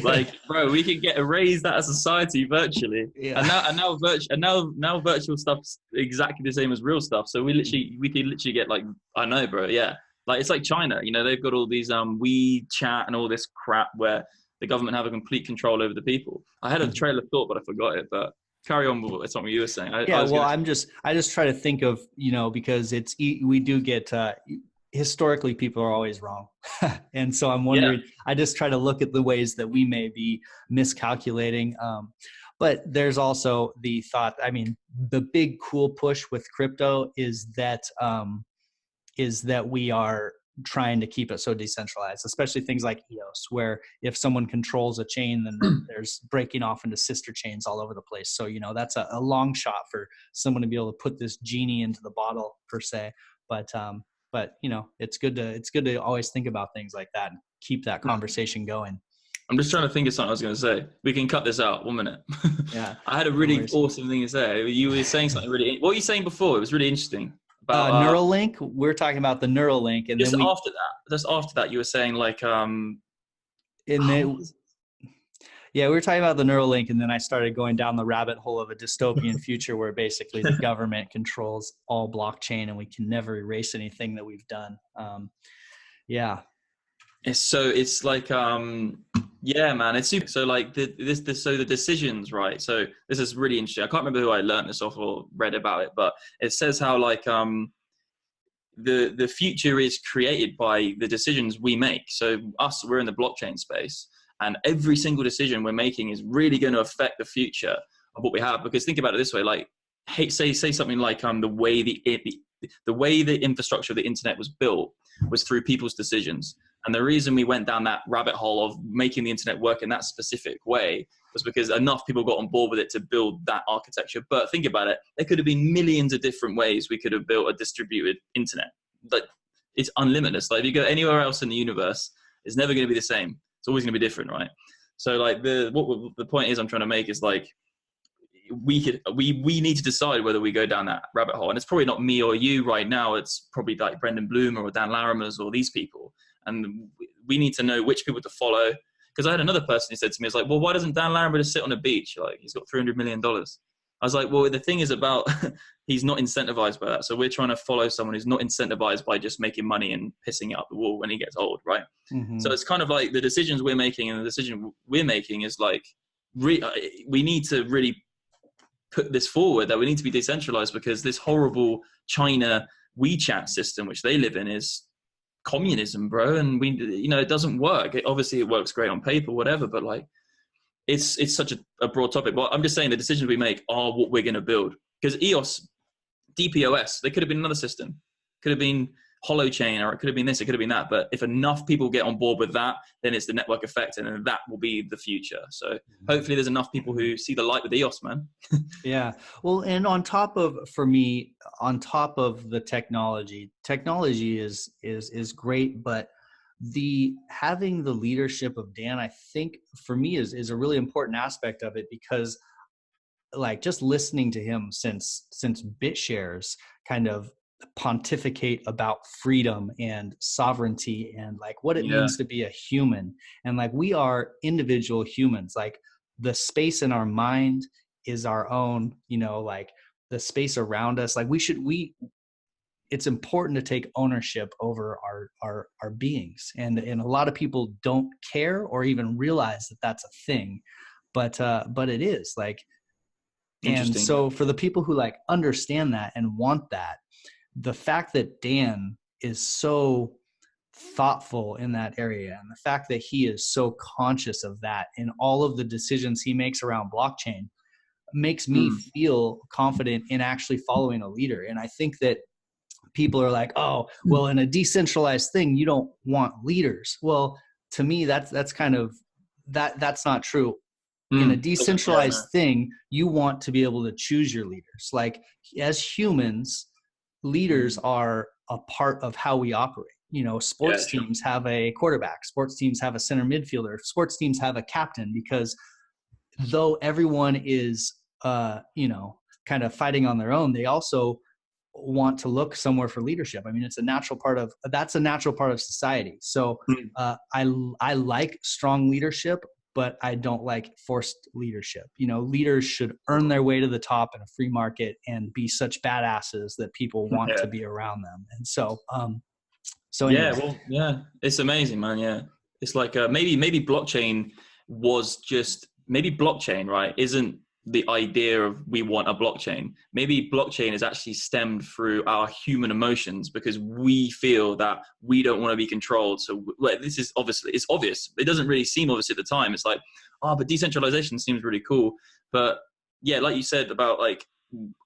Speaker 2: Like, bro, we can get erased out of society virtually. Yeah. And now virtual stuff's exactly the same as real stuff. So we could literally get like, I know, bro. Yeah. Like, it's like China, you know, they've got all these, WeChat and all this crap where the government have a complete control over the people. I had a trail of thought, but I forgot it, but carry on with something you were saying. I just try to think of, because we do get, historically people are always wrong. And so I'm wondering, I just try to look at the ways that we may be miscalculating. But there's also the thought, the big cool push with crypto is that we are trying to keep it so decentralized, especially things like EOS, where if someone controls a chain, then there's breaking off into sister chains all over the place. So, that's a long shot for someone to be able to put this genie into the bottle per se. But it's good to always think about things like that and keep that conversation going. I'm just trying to think of something I was going to say. We can cut this out 1 minute.
Speaker 1: Yeah.
Speaker 2: I had a really awesome thing to say. You were saying something what were you saying before? It was really interesting. About
Speaker 1: Neuralink. We're talking about the Neuralink, and
Speaker 2: just after that, you were saying like,
Speaker 1: we were talking about the Neuralink, and then I started going down the rabbit hole of a dystopian future where basically the government controls all blockchain, and we can never erase anything that we've done.
Speaker 2: It's like, man, it's super. So like the decisions, right? So this is really interesting. I can't remember who I learned this off or read about it, but it says how like, the future is created by the decisions we make. So we're in the blockchain space, and every single decision we're making is really going to affect the future of what we have. Because think about it this way, like, say something like, the way the infrastructure of the internet was built was through people's decisions. And the reason we went down that rabbit hole of making the internet work in that specific way was because enough people got on board with it to build that architecture. But think about it, there could have been millions of different ways we could have built a distributed internet. Like, it's unlimited. Like, if you go anywhere else in the universe, it's never going to be the same. It's always going to be different, right? So like the point is I'm trying to make is like, we need to decide whether we go down that rabbit hole. And it's probably not me or you right now. It's probably like Brendan Bloom or Dan Larimer's or these people. And we need to know which people to follow. Because I had another person who said to me, it's like, well, why doesn't Dan Larimer just sit on a beach? Like, he's got $300 million. I was like, well, the thing is about, he's not incentivized by that. So we're trying to follow someone who's not incentivized by just making money and pissing it up the wall when he gets old, right? Mm-hmm. So it's kind of like the decisions we're making, and the decision we're making is like, we need to really put this forward, that we need to be decentralized, because this horrible China WeChat system, which they live in, is communism, bro. And it doesn't work. Obviously it works great on paper, whatever, but like, it's such a broad topic. But I'm just saying the decisions we make are what we're going to build. Because EOS, DPoS, they could have been another system. Could have been Holochain, or it could have been this, it could have been that. But if enough people get on board with that, then it's the network effect, and then that will be the future. So hopefully there's enough people who see the light with EOS, man.
Speaker 1: Yeah. Well, and on top of the technology is great, but having the leadership of Dan, I think for me is a really important aspect of it, because like just listening to him since BitShares kind of pontificate about freedom and sovereignty and like what it means to be a human, and like we are individual humans, like the space in our mind is our own, like the space around us, like it's important to take ownership over our beings, and a lot of people don't care or even realize that that's a thing, but it is like. And so for the people who like understand that and want that, the fact that Dan is so thoughtful in that area, and the fact that he is so conscious of that in all of the decisions he makes around blockchain, makes me feel confident in actually following a leader. And I think that people are like, oh, well, in a decentralized thing, you don't want leaders. Well, to me, that's kind of, that's not true. In a decentralized thing, you want to be able to choose your leaders. Like, as humans, leaders are a part of how we operate. Sports teams have a quarterback, sports teams have a center midfielder, sports teams have a captain, because though everyone is, kind of fighting on their own, they also want to look somewhere for leadership. I mean, it's a natural part of society. So I like strong leadership, but I don't like forced leadership. Leaders should earn their way to the top in a free market and be such badasses that people want to be around them. And so,
Speaker 2: it's amazing, man. Yeah. It's like, maybe blockchain right, isn't the idea of we want a blockchain. Maybe blockchain is actually stemmed through our human emotions, because we feel that we don't want to be controlled. So this is it's obvious. It doesn't really seem obvious at the time. It's like, but decentralization seems really cool. But yeah, like you said about like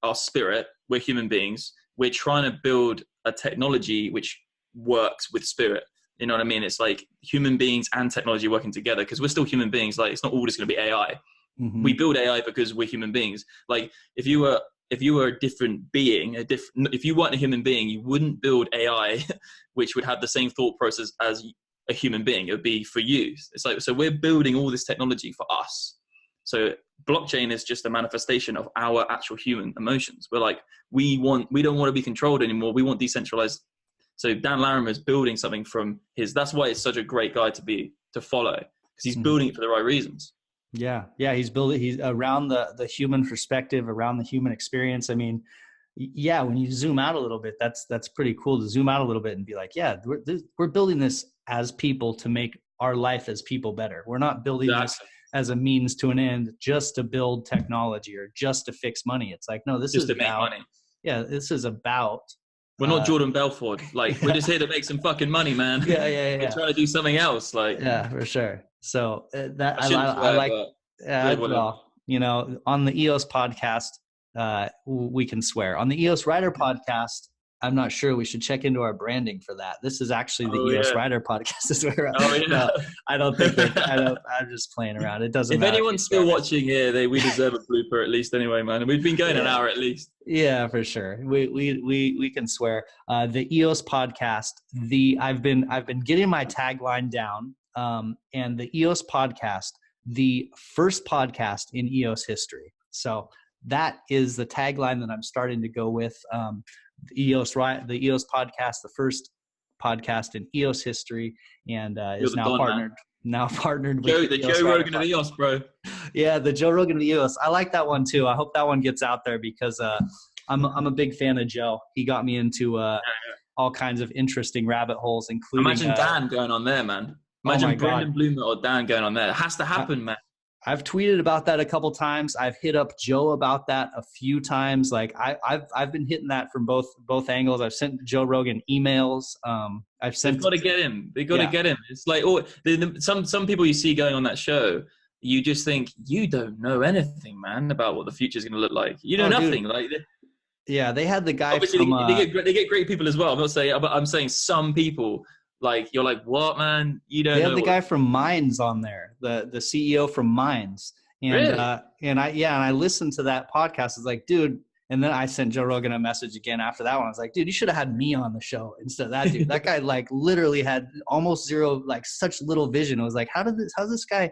Speaker 2: our spirit, we're human beings. We're trying to build a technology which works with spirit. You know what I mean? It's like human beings and technology working together, because we're still human beings. Like, it's not all just going to be AI. Mm-hmm. We build AI because we're human beings. Like, if you were a different being, if you weren't a human being, you wouldn't build AI which would have the same thought process as a human being. It would be for you. It's like, so we're building all this technology for us. So blockchain is just a manifestation of our actual human emotions. We're like, we don't want to be controlled anymore. We want decentralized. So Dan Larimer is building something from that's why it's such a great guy to follow, because he's building it for the right reasons.
Speaker 1: Yeah. He's around the human perspective, around the human experience. I mean, when you zoom out a little bit, that's pretty cool to zoom out a little bit and be like, we're building this as people to make our life as people better. We're not building this as a means to an end, just to build technology or just to fix money. It's like, no, this is about, make money. Yeah, this is about.
Speaker 2: We're not Jordan Belfort. Like, we're just here to make some fucking money, man. We're trying to do something else. Like,
Speaker 1: yeah, for sure. So I like, on the EOS podcast, we can swear. On the EOS Writer podcast, I'm not sure. We should check into our branding for that. This is actually the EOS Rider Podcast. Is where no, I don't think I'm just playing around. It doesn't
Speaker 2: if
Speaker 1: matter. If
Speaker 2: anyone's still watching here, we deserve a blooper at least anyway, man. We've been going an hour at least.
Speaker 1: Yeah, for sure. We can swear. The EOS Podcast. I've been getting my tagline down. And the EOS Podcast, the first podcast in EOS history. So that is the tagline that I'm starting to go with. The EOS Podcast, the first podcast in EOS history, and is now partnered with
Speaker 2: the Joe Rogan of EOS, bro.
Speaker 1: Yeah, the Joe Rogan of EOS. I like that one too. I hope that one gets out there because I'm a big fan of Joe. He got me into all kinds of interesting rabbit holes, including
Speaker 2: imagine Dan going on there, man. Imagine Brendan Bloomer or Dan going on there. It has to happen, man.
Speaker 1: I've tweeted about that a couple times. I've hit up Joe about that a few times. Like I've been hitting that from both angles. I've sent Joe Rogan emails. They've
Speaker 2: got to get him. They got to get him. It's like some people you see going on that show, you just think you don't know anything, man, about what the future is going to look like. You know nothing. Dude.
Speaker 1: They had the guy
Speaker 2: obviously
Speaker 1: from.
Speaker 2: They get great people as well. I'm not saying, but I'm saying some people. Like you're like, what, man? You don't know.
Speaker 1: They have the guy from Minds on there, the CEO from Minds, and
Speaker 2: really?
Speaker 1: And I listened to that podcast. I was like, dude, and then I sent Joe Rogan a message again after that one. I was like, dude, you should have had me on the show instead of that dude. That guy like literally had almost zero, like such little vision. I was like, how's this guy?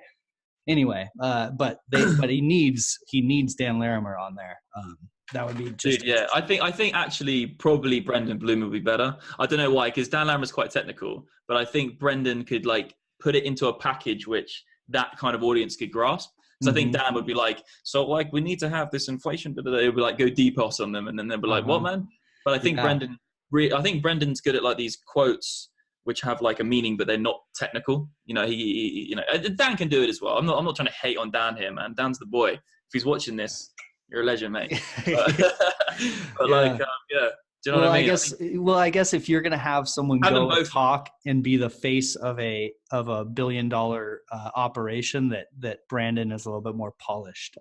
Speaker 1: Anyway, but he needs Dan Larimer on there. That would be just. Dude,
Speaker 2: yeah. I think actually probably Brendan Bloom would be better. I don't know why, because Dan Larimer's quite technical, but I think Brendan could like put it into a package which that kind of audience could grasp. So I think Dan would be like, so like we need to have this inflation. It would be like go DPoS on them, and then they'd be like, what, man? But I think Brendan's good at like these quotes which have like a meaning, but they're not technical. You know, he Dan can do it as well. I'm not trying to hate on Dan here, man. Dan's the boy. If he's watching this, you're a legend, mate. But like, do you know what I mean?
Speaker 1: I guess if you're gonna have someone go talk and be the face of a $1 billion operation, that Brandon is a little bit more polished.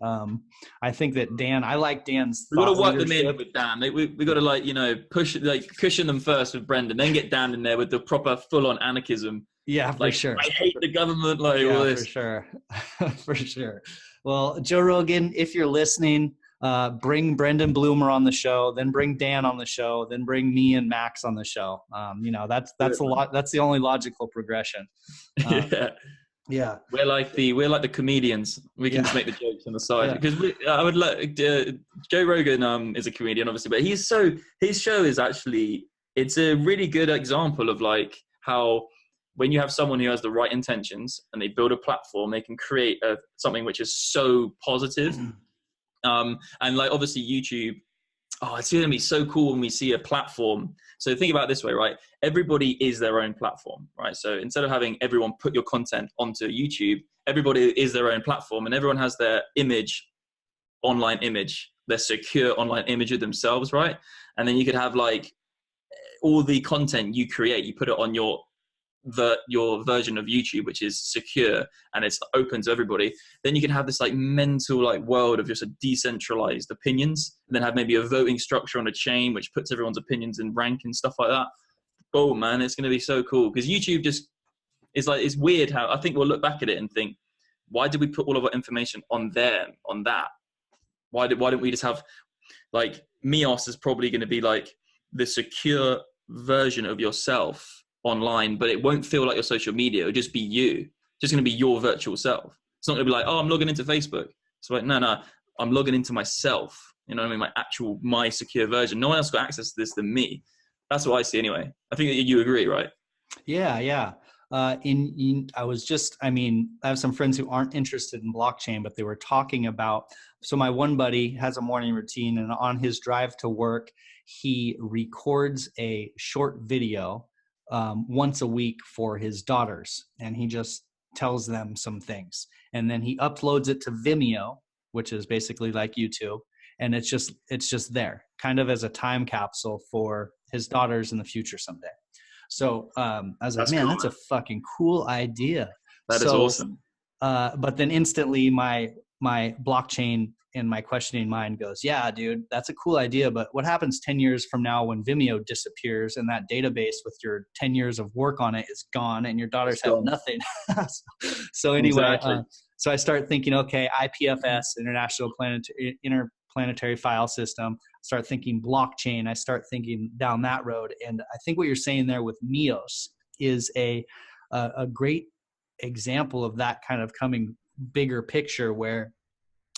Speaker 1: I think that Dan. I like Dan's.
Speaker 2: We got to work them in with Dan. We got to like push like cushion them first with Brendan, then get Dan in there with the proper full on anarchism.
Speaker 1: Yeah, for sure.
Speaker 2: I hate the government. Like all this.
Speaker 1: For sure, for sure. Well, Joe Rogan, if you're listening, bring Brendan Bloomer on the show, then bring Dan on the show, then bring me and Max on the show. That's a lot. That's the only logical progression. Yeah.
Speaker 2: We're like the comedians. We can just make the jokes on the side because I would like Joe Rogan is a comedian obviously, but his show is actually, it's a really good example of like how when you have someone who has the right intentions and they build a platform, they can create something which is so positive. And like obviously YouTube, it's going to be so cool when we see a platform. So think about it this way, right? Everybody is their own platform, right? So instead of having everyone put your content onto YouTube, everybody is their own platform and everyone has their online image, their secure online image of themselves, right? And then you could have like all the content you create, you put it on your version of YouTube, which is secure and it's open to everybody. Then you can have this like mental like world of just a decentralized opinions, and then have maybe a voting structure on a chain which puts everyone's opinions in rank and stuff like that. Oh man, it's going to be so cool because YouTube just is like, it's weird how I think we'll look back at it and think, why did we put all of our information on there, on that? Why didn't we just have like EOS is probably going to be like the secure version of yourself online, but it won't feel like your social media. It'll just be you. It's just going to be your virtual self. It's not going to be like, I'm logging into Facebook. It's like, no, I'm logging into myself. You know what I mean? My secure version. No one else got access to this than me. That's what I see anyway. I think that you agree, right?
Speaker 1: Yeah. I have some friends who aren't interested in blockchain, but they were talking about, so my one buddy has a morning routine and on his drive to work, he records a short video once a week for his daughters, and he just tells them some things, and then he uploads it to Vimeo, which is basically like YouTube, and it's just there kind of as a time capsule for his daughters in the future someday. So I was like, man, cool, that's a fucking cool idea.
Speaker 2: That is awesome.
Speaker 1: But then instantly my my blockchain and my questioning mind goes, yeah, dude, that's a cool idea. But what happens 10 years from now when Vimeo disappears and that database with your 10 years of work on it is gone and your daughters have nothing? So anyway,
Speaker 2: Exactly.
Speaker 1: so I start thinking, okay, IPFS, Interplanetary File System, start thinking blockchain. I start thinking down that road. And I think what you're saying there with MEOS is a great example of that kind of coming bigger picture, where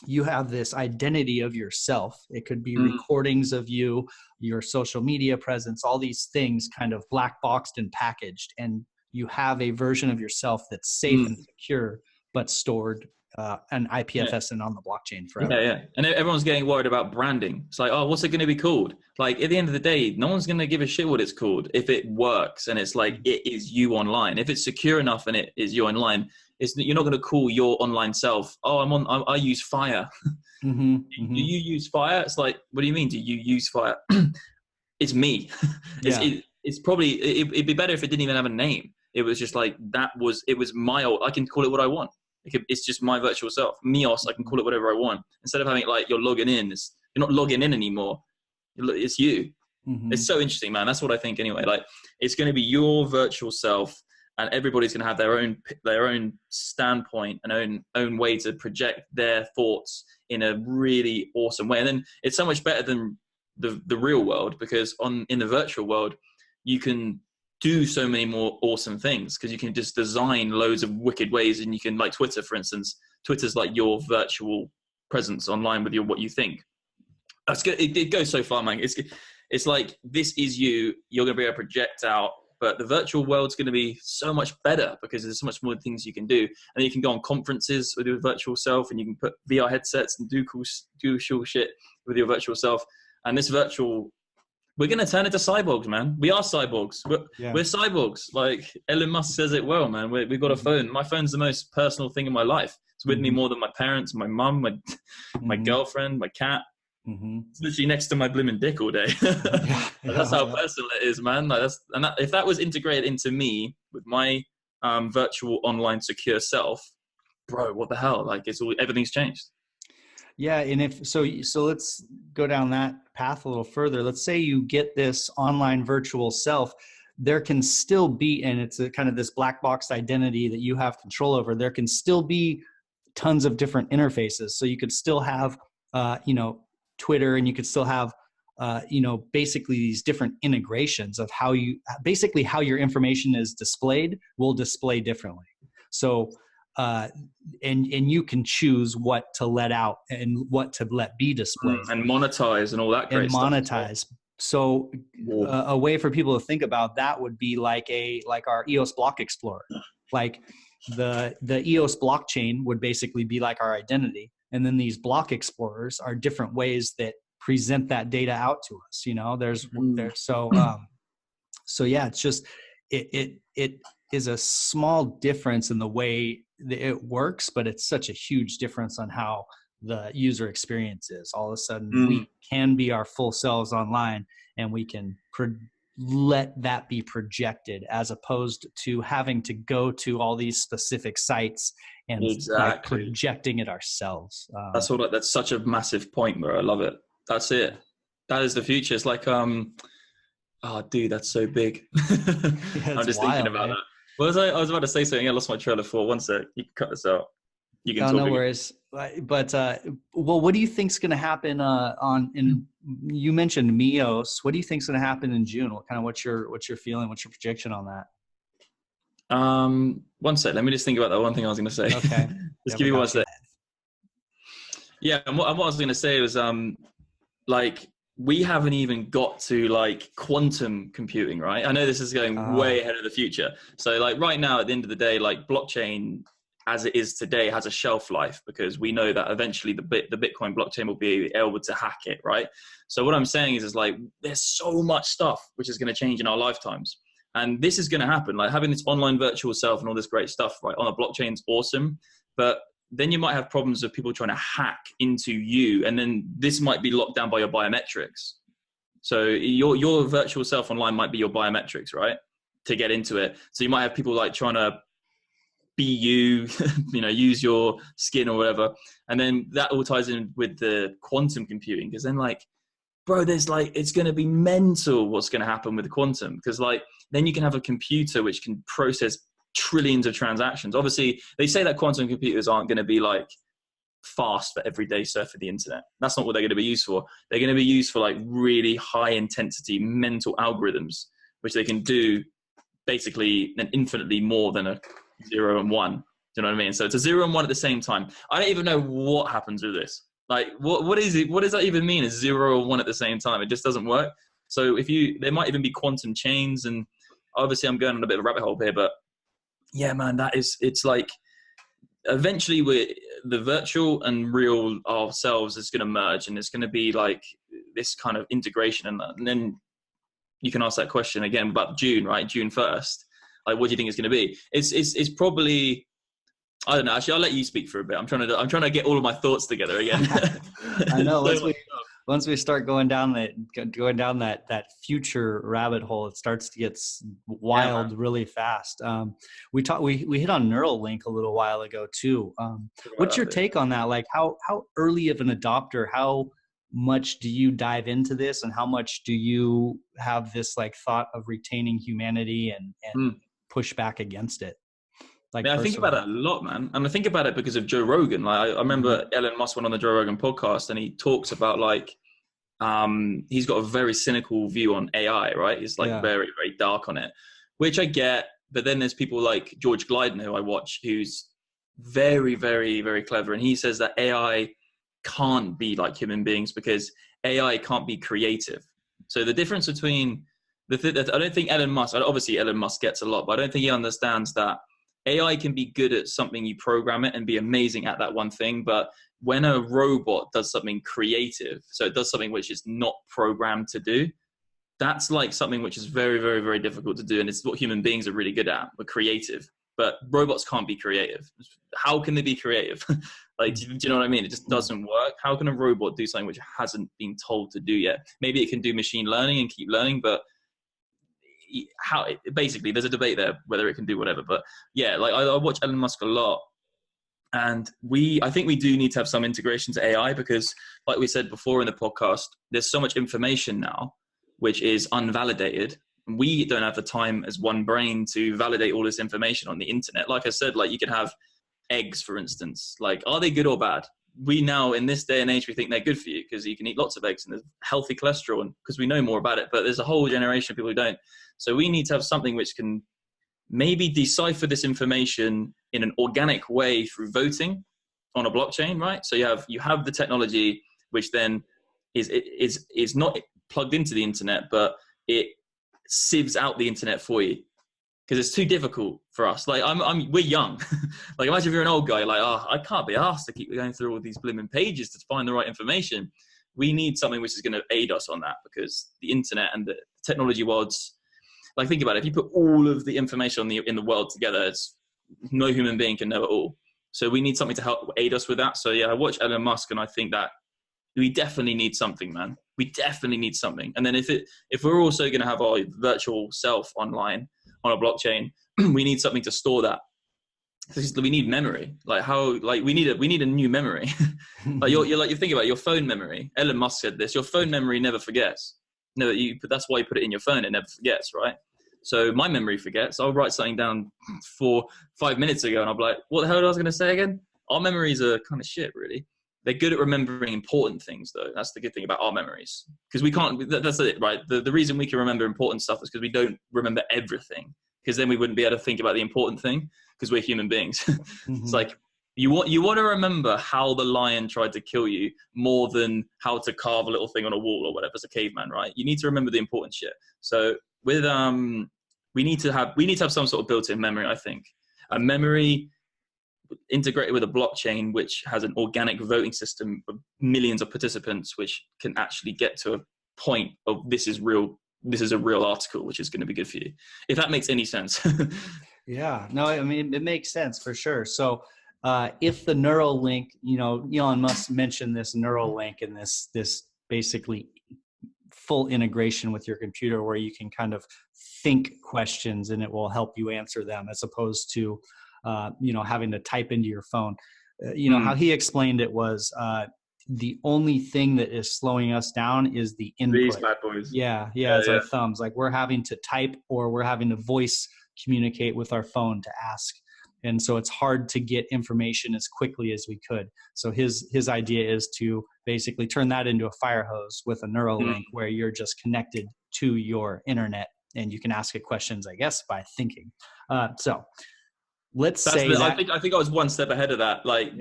Speaker 1: you have this identity of yourself. It could be recordings of you, your social media presence, all these things kind of black boxed and packaged. And you have a version of yourself that's safe and secure, but stored and IPFS and on the blockchain forever.
Speaker 2: Yeah. And everyone's getting worried about branding. It's like, oh, what's it going to be called? Like, at the end of the day, no one's going to give a shit what it's called if it works and it's like, it is you online. If it's secure enough and it is you online, you're not going to call your online self, oh, I use Fire. Do you use Fire? It's like, what do you mean? Do you use Fire? It's me. It's probably, it'd be better if it didn't even have a name. It was just like, it was my old, I can call it what I want. It's just my virtual self. MEOS, I can call it whatever I want. Instead of having it like you're logging in, you're not logging in anymore. It's you. It's so interesting, man. That's what I think anyway. Like, it's going to be your virtual self, and everybody's going to have their own standpoint and own way to project their thoughts in a really awesome way. And then it's so much better than the real world, because in the virtual world, you can do so many more awesome things, because you can just design loads of wicked ways. And you can, like Twitter, for instance, Twitter's like your virtual presence online with what you think. That's good. It goes so far, man. It's like, this is you. You're going to be able to project out, but the virtual world's going to be so much better because there's so much more things you can do. And you can go on conferences with your virtual self, and you can put VR headsets and do cool shit with your virtual self. And this virtual, we're going to turn into cyborgs, man. We are cyborgs. We're cyborgs. Like Elon Musk says it well, man. We've got a phone. My phone's the most personal thing in my life. It's with me more than my parents, my mum, my girlfriend, my cat. It's literally next to my blooming dick all day. That's how personal it is, man. Like if that was integrated into me with my virtual online secure self, bro, what the hell? Like, everything's changed.
Speaker 1: Yeah, and so let's go down that path a little further. Let's say you get this online virtual self. There can still be, and it's a kind of this black box identity that you have control over. There can still be tons of different interfaces. So you could still have, Twitter, and you could still have, basically these different integrations of how your information is displayed will display differently. So. And you can choose what to let out and what to let be displayed
Speaker 2: and monetize and all that great stuff.
Speaker 1: And monetize. So a way for people to think about that would be like our EOS Block Explorer. Like the EOS blockchain would basically be like our identity, and then these block explorers are different ways that present that data out to us. So yeah, it's just it is a small difference in the way it works, but it's such a huge difference on how the user experience is. All of a sudden we can be our full selves online, and we can let that be projected, as opposed to having to go to all these specific sites and like projecting it ourselves.
Speaker 2: That's such a massive point, bro. I love it. That's it. That is the future. It's like, oh dude, that's so big. I'm just thinking about that. I was about to say something. I lost my trail of thought. One sec. You can cut this out. You can talk.
Speaker 1: No worries. But what do you think's going to happen you mentioned MEOS. What do you think's going to happen in June? What's your feeling? What's your projection on that?
Speaker 2: One sec. Let me just think about that one thing I was going to say.
Speaker 1: Okay.
Speaker 2: Just give me 1 sec. Yeah. And what I was going to say was, we haven't even got to like quantum computing, right? I know this is going way ahead of the future. So like right now, at the end of the day, like blockchain as it is today has a shelf life, because we know that eventually the Bitcoin blockchain will be able to hack it, right? So what I'm saying is like, there's so much stuff which is going to change in our lifetimes. And this is going to happen. Like having this online virtual self and all this great stuff, right, on a blockchain is awesome. But then you might have problems of people trying to hack into you. And then this might be locked down by your biometrics. So your virtual self online might be your biometrics, right? To get into it. So you might have people like trying to be you, use your skin or whatever. And then that all ties in with the quantum computing, because then like, bro, there's like, it's going to be mental what's going to happen with the quantum, because like, then you can have a computer which can process trillions of transactions. Obviously, they say that quantum computers aren't going to be like fast for everyday stuff for the internet. That's not what they're going to be used for. They're going to be used for like really high intensity mental algorithms, which they can do basically an infinitely more than a 0 and 1. Do you know what I mean? So it's a 0 and 1 at the same time. I don't even know what happens with this. Like, what is it? What does that even mean? Is 0 or 1 at the same time? It just doesn't work. So there might even be quantum chains, and obviously I'm going on a bit of a rabbit hole here, but yeah, man, it's like eventually the virtual and real ourselves is going to merge, and it's going to be like this kind of integration. And then you can ask that question again about June, right? June 1st. Like, what do you think it's going to be? It's probably, I don't know. Actually, I'll let you speak for a bit. I'm trying to get all of my thoughts together again.
Speaker 1: I know. Once we start going down that future rabbit hole, it starts to get wild really fast. We hit on Neuralink a little while ago too. What's your take on that? Like, how early of an adopter? How much do you dive into this, and how much do you have this like thought of retaining humanity and push back against it? Like,
Speaker 2: I think about it a lot, man. And I think about it because of Joe Rogan. Like, I remember Elon Musk went on the Joe Rogan podcast, and he talks about like, he's got a very cynical view on AI, right? He's like very, very dark on it, which I get. But then there's people like George Glyden, who I watch, who's very, very, very clever. And he says that AI can't be like human beings because AI can't be creative. So the difference between I don't think obviously Elon Musk gets a lot, but I don't think he understands that AI can be good at something you program it and be amazing at that one thing. But when a robot does something creative, so it does something which is not programmed to do, that's like something which is very, very, very difficult to do. And it's what human beings are really good at. We're creative, but robots can't be creative. How can they be creative? Like, do you know what I mean? It just doesn't work. How can a robot do something which hasn't been told to do yet? Maybe it can do machine learning and keep learning, but basically there's a debate there whether it can do whatever. But yeah, like I watch Elon Musk a lot, and I think we do need to have some integration to AI, because like we said before in the podcast, there's so much information now which is unvalidated. We don't have the time as one brain to validate all this information on the internet. Like I said, like you could have eggs, for instance. Like, are they good or bad? We now, in this day and age, we think they're good for you because you can eat lots of eggs and there's healthy cholesterol, and because we know more about it. But there's a whole generation of people who don't. So we need to have something which can maybe decipher this information in an organic way through voting on a blockchain, right? So you have the technology which then is not plugged into the internet, but it sieves out the internet for you, because it's too difficult for us. Like we're young. Like, imagine if you're an old guy, like, oh, I can't be asked to keep going through all these blooming pages to find the right information. We need something which is going to aid us on that, because the internet and the technology world's, like, think about it. If you put all of the information in the world together, no human being can know it all. So we need something to help aid us with that. So yeah, I watch Elon Musk, and I think that we definitely need something, man. We definitely need something. And then if we're also going to have our virtual self online on a blockchain, we need something to store that. We need memory. We need a new memory. Like you think about it, your phone memory. Elon Musk said this: your phone memory never forgets. No, that's why you put it in your phone; it never forgets, right? So my memory forgets. I'll write something down 5 minutes ago, and I'll be like, "What the hell was I going to say again?" Our memories are kind of shit, really. They're good at remembering important things, though. That's the good thing about our memories, because we can't. That's it, right? The reason we can remember important stuff is because we don't remember everything, because then we wouldn't be able to think about the important thing, because we're human beings. It's like you want to remember how the lion tried to kill you more than how to carve a little thing on a wall or whatever as a caveman, right? You need to remember the important shit. So with we need to have some sort of built-in memory. I think a memory integrated with a blockchain which has an organic voting system of millions of participants, which can actually get to a point of this is a real article which is going to be good for you, if that makes any sense.
Speaker 1: Yeah, no, I mean, it makes sense for sure. So if the Neuralink, Elon Musk mentioned this Neuralink and this basically full integration with your computer where you can kind of think questions and it will help you answer them, as opposed to having to type into your phone. How he explained it was the only thing that is slowing us down is the input.
Speaker 2: These bad boys.
Speaker 1: Yeah, it's our thumbs. Like we're having to type or we're having to voice communicate with our phone to ask. And so it's hard to get information as quickly as we could. So his idea is to basically turn that into a fire hose with a neural link where you're just connected to your internet and you can ask it questions, I guess, by thinking. So let's say that,
Speaker 2: I think I was one step ahead of that. Like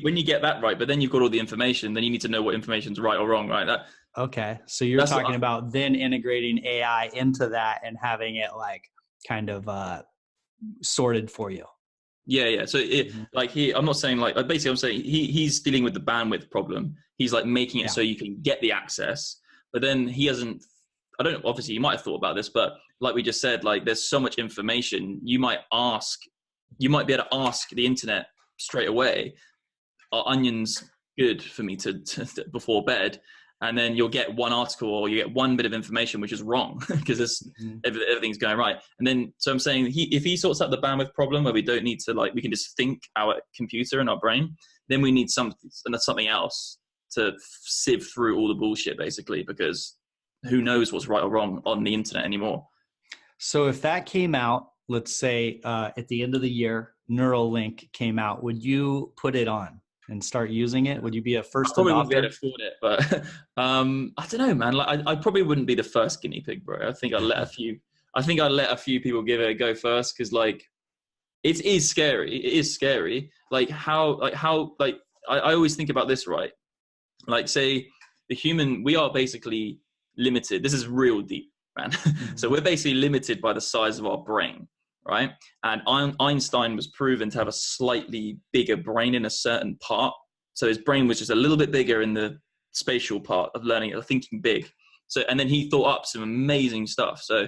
Speaker 2: when you get that right, but then you've got all the information, then you need to know what information's right or wrong, right?
Speaker 1: Okay. So you're talking about then integrating AI into that and having it like kind of sorted for you.
Speaker 2: Yeah. So I'm not saying like, basically I'm saying he's dealing with the bandwidth problem. He's like making it so you can get the access, but then he hasn't, obviously you might have thought about this, but like we just said, like there's so much information. You might be able to ask the internet straight away, are onions good for me to before bed? And then you'll get one article or you get one bit of information which is wrong because everything's going right. And then, so I'm saying if he sorts out the bandwidth problem where we don't need to we can just think our computer and our brain, then we need something else to sieve through all the bullshit basically, because who knows what's right or wrong on the internet anymore.
Speaker 1: So if that came out, let's say at the end of the year, Neuralink came out, would you put it on and start using it? Would you be a first adopter?
Speaker 2: I probably wouldn't be able to afford it, but I don't know, man. Like I probably wouldn't be the first guinea pig, bro. I think I'd let a few people give it a go first, because like it is scary. It is scary. I always think about this, right? Like say the human, we are basically limited. This is real deep, man. So we're basically limited by the size of our brain. Right. And Einstein was proven to have a slightly bigger brain in a certain part. So his brain was just a little bit bigger in the spatial part of learning, of thinking big. So, and then he thought up some amazing stuff. So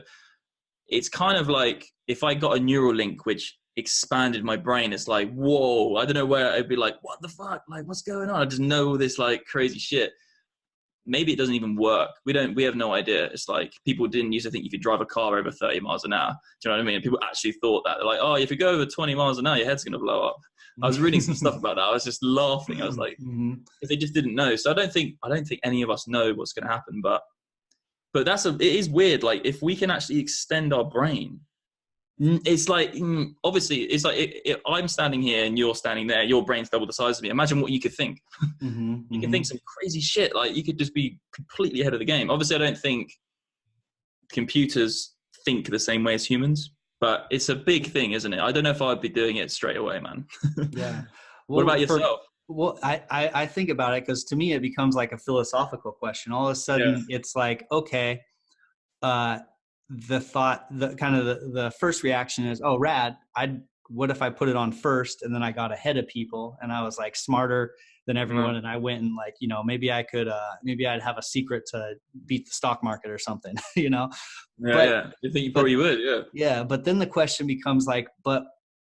Speaker 2: it's kind of like if I got a neural link, which expanded my brain, it's like, whoa, I don't know where I'd be like, what the fuck? Like, what's going on? I just know this like crazy shit. Maybe it doesn't even work. We have no idea. It's like people didn't used to think you could drive a car over 30 miles an hour. Do you know what I mean? And people actually thought that. They're like, oh, if you go over 20 miles an hour, your head's going to blow up. I was reading some stuff about that. I was just laughing. I was like, because they just didn't know. So I don't think any of us know what's going to happen. But it is weird. Like if we can actually extend our brain, it's like, obviously it's like if I'm standing here and you're standing there, your brain's double the size of me. Imagine what you could think. You can think some crazy shit. Like you could just be completely ahead of the game. Obviously I don't think computers think the same way as humans, but it's a big thing, isn't it? I don't know if I'd be doing it straight away, man.
Speaker 1: Yeah.
Speaker 2: What about yourself?
Speaker 1: I think about it because to me it becomes like a philosophical question. All of a sudden it's like, okay, the first reaction is, oh, rad. What if I put it on first and then I got ahead of people and I was like smarter than everyone and I went and like, maybe I could, maybe I'd have a secret to beat the stock market or something,
Speaker 2: Yeah. You think you probably would, yeah.
Speaker 1: Yeah. But then the question becomes like, but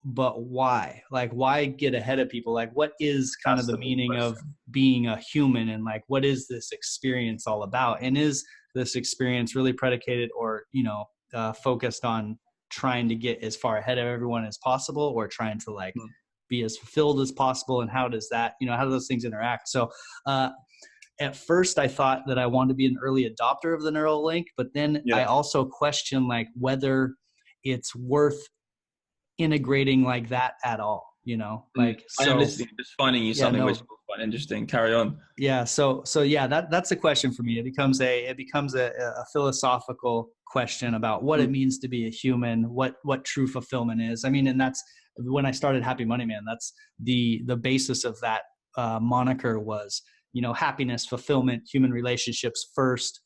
Speaker 1: why? Like, why get ahead of people? Like, what is kind of the meaning of being a human? And like, what is this experience all about? And is this experience really predicated or, focused on trying to get as far ahead of everyone as possible or trying to like be as fulfilled as possible? And how does that, how do those things interact? So, at first I thought that I wanted to be an early adopter of the Neuralink, but then I also question like whether it's worth integrating like that at all, like, so
Speaker 2: I am listening, just finding you something which is quite interesting. Carry on.
Speaker 1: Yeah. So yeah, that's a question for me. It becomes a philosophical question about what it means to be a human, what true fulfillment is. I mean, and that's when I started Happy Money Man, that's the basis of that moniker was, happiness, fulfillment, human relationships first,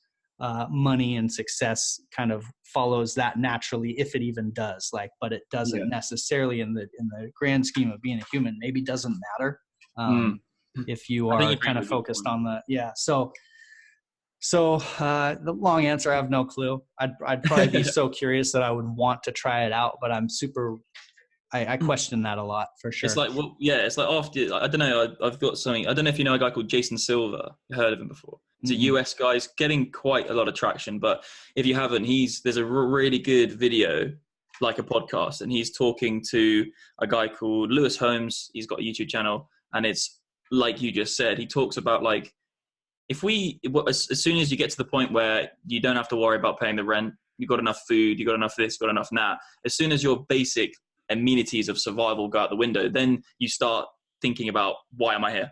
Speaker 1: money and success kind of follows that naturally, if it even does, like, but it doesn't necessarily in the grand scheme of being a human, maybe doesn't matter. If you are kind of focused on the, so the long answer, I have no clue. I'd probably be so curious that I would want to try it out, but I question that a lot for sure.
Speaker 2: It's like, it's like after, I don't know, I've got something, I don't know if you know a guy called Jason Silver. You heard of him before? He's a US guy. He's getting quite a lot of traction, but if you haven't, there's a really good video like a podcast, and he's talking to a guy called Lewis Holmes. He's got a YouTube channel, and it's like you just said, he talks about like, as soon as you get to the point where you don't have to worry about paying the rent, you got enough food, you got enough this, got enough that, as soon as your basic amenities of survival go out the window, then you start thinking about, why am I here?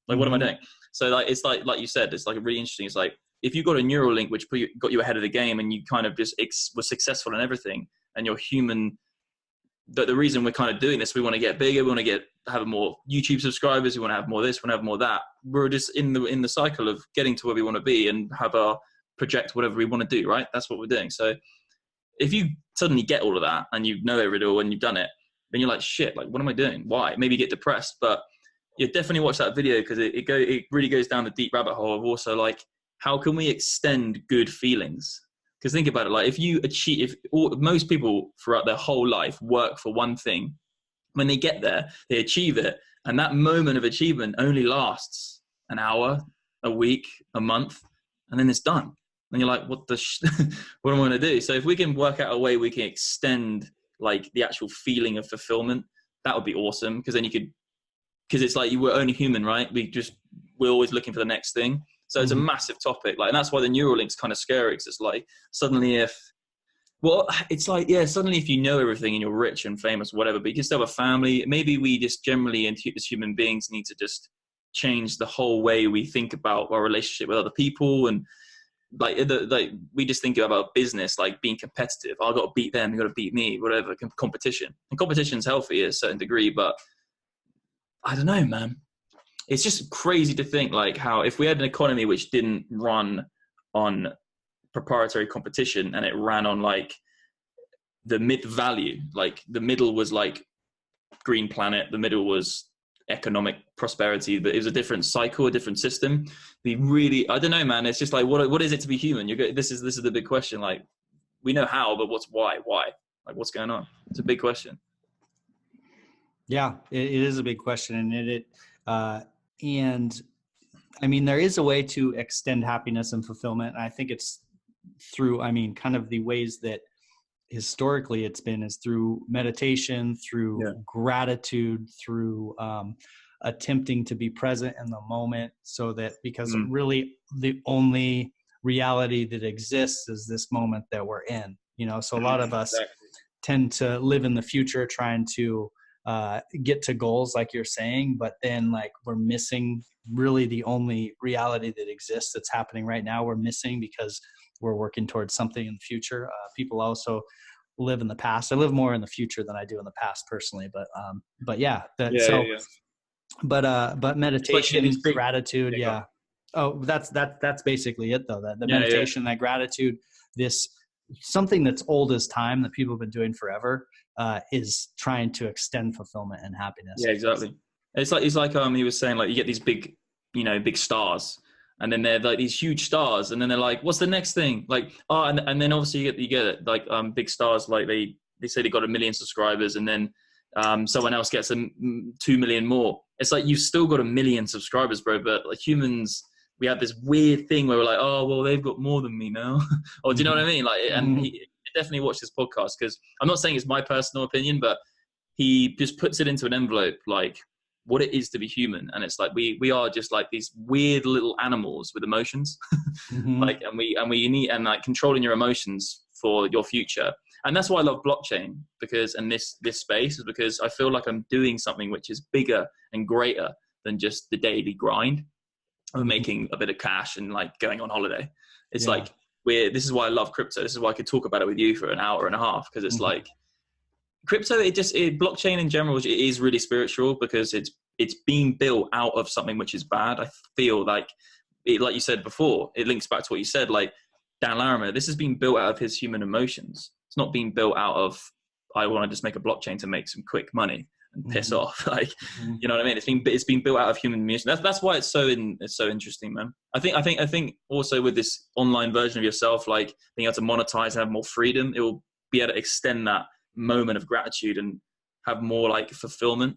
Speaker 2: Like, what am I doing? So like, it's like you said, it's like really interesting. It's like, if you got a neural link, which got you ahead of the game, and you kind of just were successful in everything, and you're human, the reason we're kind of doing this, we want to get bigger, we want to have more YouTube subscribers, we want to have more this, we want to have more that. We're just in the cycle of getting to where we want to be and have our project whatever we want to do, right? That's what we're doing. So if you suddenly get all of that and you know it all and you've done it, then you're like, shit, like, what am I doing? Why? Maybe get depressed, but you definitely watch that video, because it really goes down the deep rabbit hole of also like, how can we extend good feelings? Because think about it, like, most people throughout their whole life work for one thing, when they get there, they achieve it, and that moment of achievement only lasts an hour, a week, a month, and then it's done. And you're like, what am I going to do? So if we can work out a way we can extend like the actual feeling of fulfillment, that would be awesome. Because then because it's like, we're only human, right? We're always looking for the next thing. So it's a massive topic. Like, and that's why the Neuralink's kind of scary. Because it's like, suddenly if you know everything and you're rich and famous, whatever, but you can still have a family. Maybe we just generally, as human beings, need to just change the whole way we think about our relationship with other people. And like we just think about business, like being competitive. I've got to beat them, you've got to beat me, whatever, competition. And competition's healthy at a certain degree, but I don't know, man. It's just crazy to think like how, if we had an economy which didn't run on proprietary competition and it ran on like the mid value, like the middle was like green planet, the middle was economic prosperity, but it was a different cycle, a different system. I don't know, man. It's just like, what is it to be human? This is the big question. Like, we know how, but why? Like, what's going on? It's a big question.
Speaker 1: Yeah, it is a big question, and I mean, there is a way to extend happiness and fulfillment. And I think it's through, kind of the ways that historically it's been is through meditation, through gratitude, through attempting to be present in the moment, so that, because really the only reality that exists is this moment that we're in, so a lot of us tend to live in the future trying to get to goals like you're saying, but then like we're missing really the only reality that exists that's happening right now. We're missing because we're working towards something in the future. People also live in the past. I live more in the future than I do in the past personally, but meditation, gratitude. Yeah. Oh, that's basically it though. The meditation, that gratitude, this something that's old as time that people have been doing forever, is trying to extend fulfillment and happiness.
Speaker 2: Yeah, exactly. It's like he was saying, like, you get these big stars, and then they're like these huge stars, and then they're like, what's the next thing? Like, and then obviously you get it, like big stars, like they say they got 1 million subscribers, and then someone else gets 2 million more. It's like, you've still got 1 million subscribers, bro, but like humans, we have this weird thing where we're like, oh, well, they've got more than me now. Or do you know what I mean? Like, and he definitely watch this podcast, because I'm not saying it's my personal opinion, but he just puts it into an envelope, like what it is to be human. And it's like, we are just like these weird little animals with emotions, like, and we need, and like controlling your emotions for your future. And that's why I love blockchain, because, and this space is because I feel like I'm doing something which is bigger and greater than just the daily grind of making a bit of cash and like going on holiday. It's like, this is why I love crypto. This is why I could talk about it with you for an hour and a half, because it's like crypto, blockchain in general, it is really spiritual, because it's being built out of something which is bad. I feel like like you said before, it links back to what you said, like Dan Larimer, this is being built out of his human emotions. It's not being built out of, I want to just make a blockchain to make some quick money and piss off. Like, you know what I mean? It's been built out of human emotion. That's why it's so interesting, man. I think also with this online version of yourself, like being able to monetize and have more freedom, it will be able to extend that moment of gratitude and have more like fulfillment.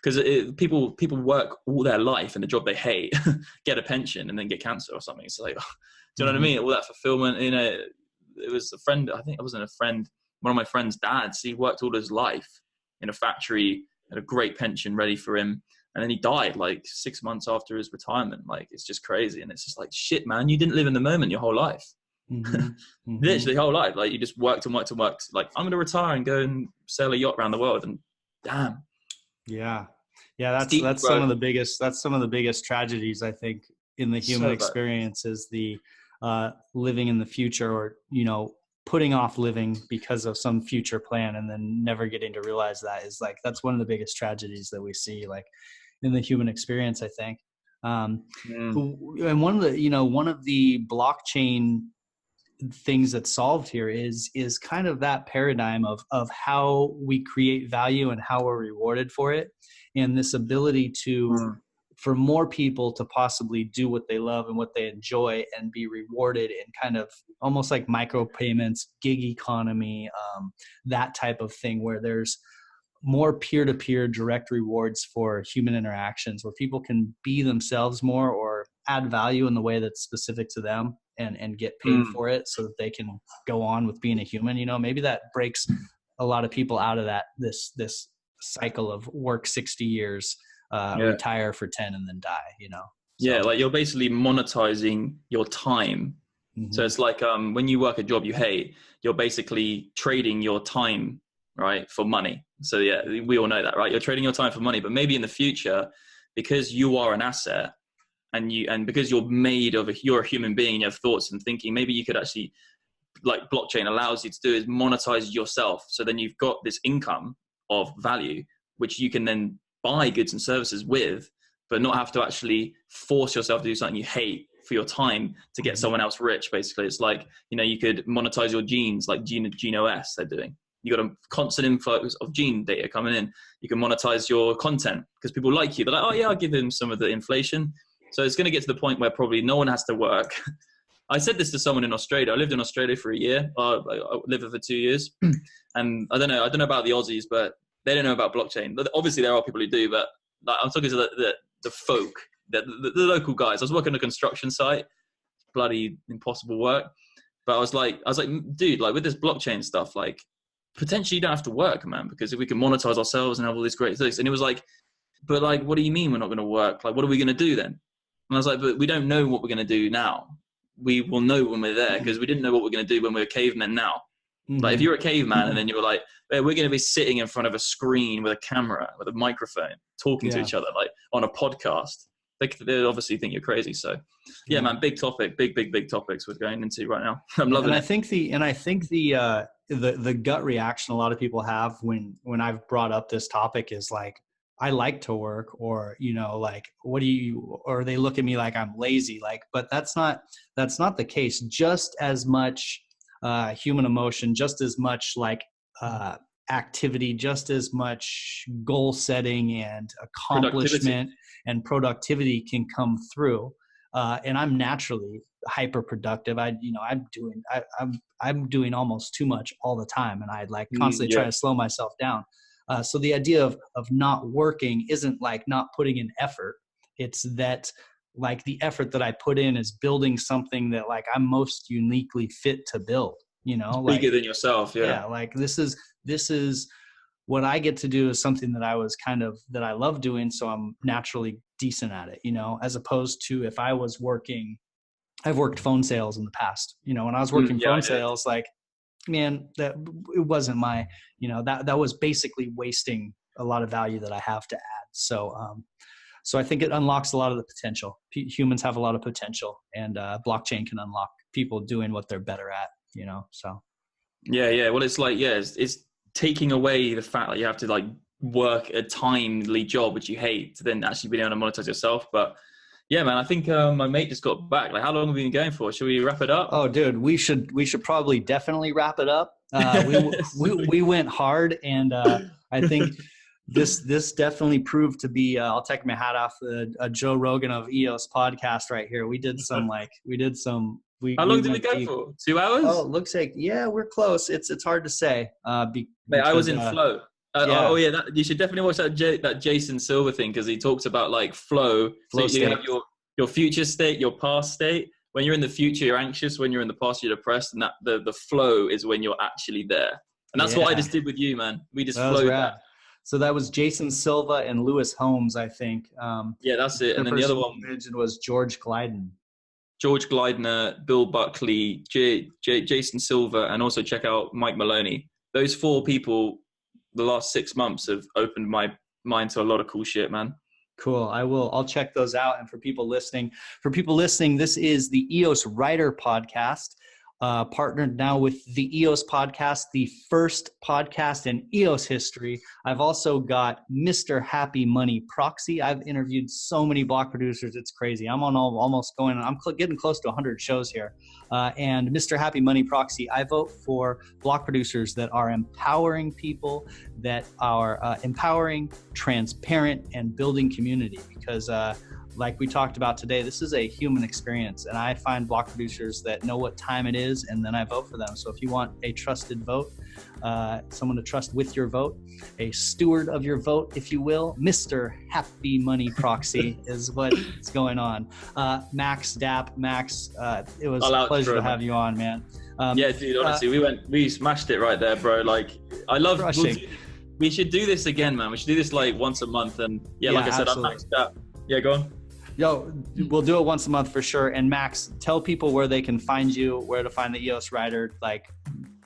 Speaker 2: Because people work all their life in a job they hate, get a pension, and then get cancer or something. It's like, do you know what I mean? All that fulfillment, it was a friend, I think it wasn't a friend, one of my friend's dads, he worked all his life in a factory, had a great pension ready for him. And then he died like 6 months after his retirement. Like, it's just crazy. And it's just like, shit, man, you didn't live in the moment your whole life. Literally whole life. Like, you just worked and worked and worked. Like, I'm going to retire and go and sail a yacht around the world. And damn.
Speaker 1: Yeah. That's some of the biggest tragedies, I think, in the human experience, is the living in the future, or, you know, putting off living because of some future plan and then never getting to realize that is like, that's one of the biggest tragedies that we see, like, in the human experience, I think. And one of the blockchain things that's solved here is kind of that paradigm of how we create value and how we're rewarded for it. And this ability for more people to possibly do what they love and what they enjoy and be rewarded in kind of almost like micropayments, gig economy, that type of thing, where there's more peer-to-peer direct rewards for human interactions, where people can be themselves more or add value in the way that's specific to them and get paid for it, so that they can go on with being a human. You know, maybe that breaks a lot of people out of this cycle of work 60 years, retire for 10 and then die, you know? So.
Speaker 2: Yeah. Like, you're basically monetizing your time. So it's like, when you work a job you hate, you're basically trading your time, right, for money. So yeah, we all know that, right? You're trading your time for money, but maybe in the future, because you are an asset and because you're you're a human being and you have thoughts and thinking, maybe you could actually, like blockchain allows you to do, is monetize yourself. So then you've got this income of value, which you can then buy goods and services with, but not have to actually force yourself to do something you hate for your time to get someone else rich. Basically, it's like, you know, you could monetize your genes, like GeneOS they're doing. You got a constant influx of gene data coming in. You can monetize your content because people like you. They're like, oh yeah, I'll give them some of the inflation. So it's going to get to the point where probably no one has to work. I said this to someone in Australia. I lived in Australia for a year. I lived there for 2 years. And I don't know about the Aussies, but they don't know about blockchain. Obviously there are people who do, but like, I'm talking to the folk, the local guys. I was working on a construction site, bloody impossible work. But I was like, dude, like with this blockchain stuff, like potentially you don't have to work, man, because if we can monetize ourselves and have all these great things. And it was like, but like, what do you mean we're not going to work? Like, what are we going to do then? And I was like, but we don't know what we're going to do now. We will know when we're there, because we didn't know what we're going to do when we were cavemen now. Like if you're a caveman and then you were like, hey, we're going to be sitting in front of a screen with a camera, with a microphone, talking to each other, like on a podcast, they obviously think you're crazy. So yeah, man, big topic, big topics we're going into right now. I'm loving it.
Speaker 1: I think the gut reaction a lot of people have when I've brought up this topic is like, I like to work, or, you know, like, or they look at me like I'm lazy, like, but that's not the case. Just as much human emotion, just as much like activity, just as much goal setting and accomplishment and productivity can come through. And I'm naturally hyper productive. I'm doing almost too much all the time, and I like constantly try to slow myself down. So the idea of not working isn't like not putting in effort. It's that like the effort that I put in is building something that like I'm most uniquely fit to build, you know, like
Speaker 2: bigger than yourself. Yeah.
Speaker 1: Like this is what I get to do, is something that that I love doing. So I'm naturally decent at it, you know, as opposed to if I was working, I've worked phone sales in the past, you know, when I was working phone sales, like, man, that it wasn't my, you know, that was basically wasting a lot of value that I have to add. So I think it unlocks a lot of the potential. Humans have a lot of potential, and blockchain can unlock people doing what they're better at, you know? So.
Speaker 2: Yeah. Well, it's like, it's taking away the fact that you have to like work a timely job, which you hate, to then actually be able to monetize yourself. But yeah, man, I think my mate just got back. Like, how long have we been going for? Should we wrap it up?
Speaker 1: Oh, dude, we should probably definitely wrap it up. We went hard, and I think this definitely proved to be. I'll take my hat off, a Joe Rogan of EOS Podcast right here. We did some. How long did we go for? 2 hours? Oh, it looks like we're close. It's hard to say.
Speaker 2: Mate, I was in flow. Oh yeah, you should definitely watch that Jason Silver thing, because he talks about like flow. So you have your future state, your past state. When you're in the future, you're anxious. When you're in the past, you're depressed. And that the flow is when you're actually there. And that's what I just did with you, man. We just flowed that.
Speaker 1: So that was Jason Silva and Lewis Holmes, I think.
Speaker 2: Yeah, that's it. And then the other one
Speaker 1: you mentioned was George Glyden.
Speaker 2: George Glidener, Bill Buckley, Jason Silva, and also check out Mike Maloney. Those 4 people, the last 6 months, have opened my mind to a lot of cool shit, man.
Speaker 1: Cool. I'll check those out. And for people listening, this is the EOS Writer Podcast, partnered now with the EOS Podcast, the first podcast in EOS history. I've also got Mr. Happy Money Proxy. I've interviewed so many block producers. It's crazy. I'm getting close to 100 shows here. And Mr. Happy Money Proxy, I vote for block producers that are empowering people, that are empowering, transparent, and building community, because like we talked about today, this is a human experience, and I find block producers that know what time it is, and then I vote for them. So if you want a trusted vote, someone to trust with your vote, a steward of your vote, if you will, Mr. Happy Money Proxy is what's going on. Max Dapp, Max, it was a pleasure to have you on, man.
Speaker 2: Yeah, dude, honestly, we smashed it right there, bro. Like, I love
Speaker 1: crushing.
Speaker 2: We should do this again, man. We should do this like once a month. And like I said, I'm Max Dapp. Yeah, go on.
Speaker 1: Yo, we'll do it once a month for sure. And Max, tell people where they can find you, where to find the EOS Writer. Like,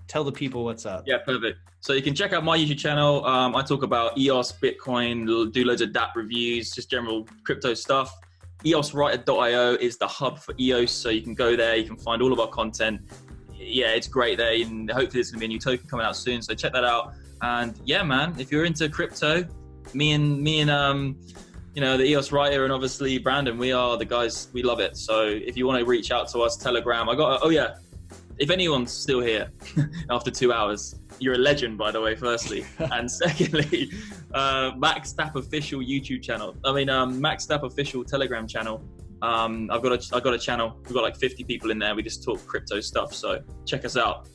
Speaker 1: tell the people what's up.
Speaker 2: Yeah, perfect. So you can check out my YouTube channel. I talk about EOS, Bitcoin, do loads of DApp reviews, just general crypto stuff. EOSwriter.io is the hub for EOS. So you can go there, you can find all of our content. Yeah, it's great there. And hopefully there's going to be a new token coming out soon. So check that out. And yeah, man, if you're into crypto, me and the EOS Writer and obviously Brandon, we are the guys, we love it. So if you want to reach out to us, Telegram, if anyone's still here after 2 hours, you're a legend, by the way, firstly. And secondly, Max Dapp official YouTube channel. Max Dapp official Telegram channel. I've got a channel. We've got like 50 people in there. We just talk crypto stuff. So check us out.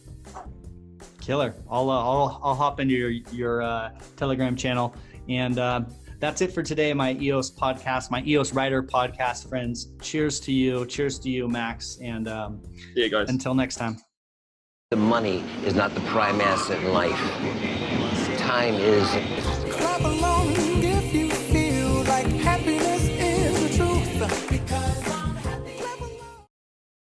Speaker 1: Killer. I'll hop into your Telegram channel. And that's it for today, my EOS podcast, my EOS Writer podcast friends. Cheers to you, Max. And
Speaker 2: yeah, guys.
Speaker 1: Until next time.
Speaker 3: The money is not the prime asset in life. Time is.
Speaker 4: Clap along.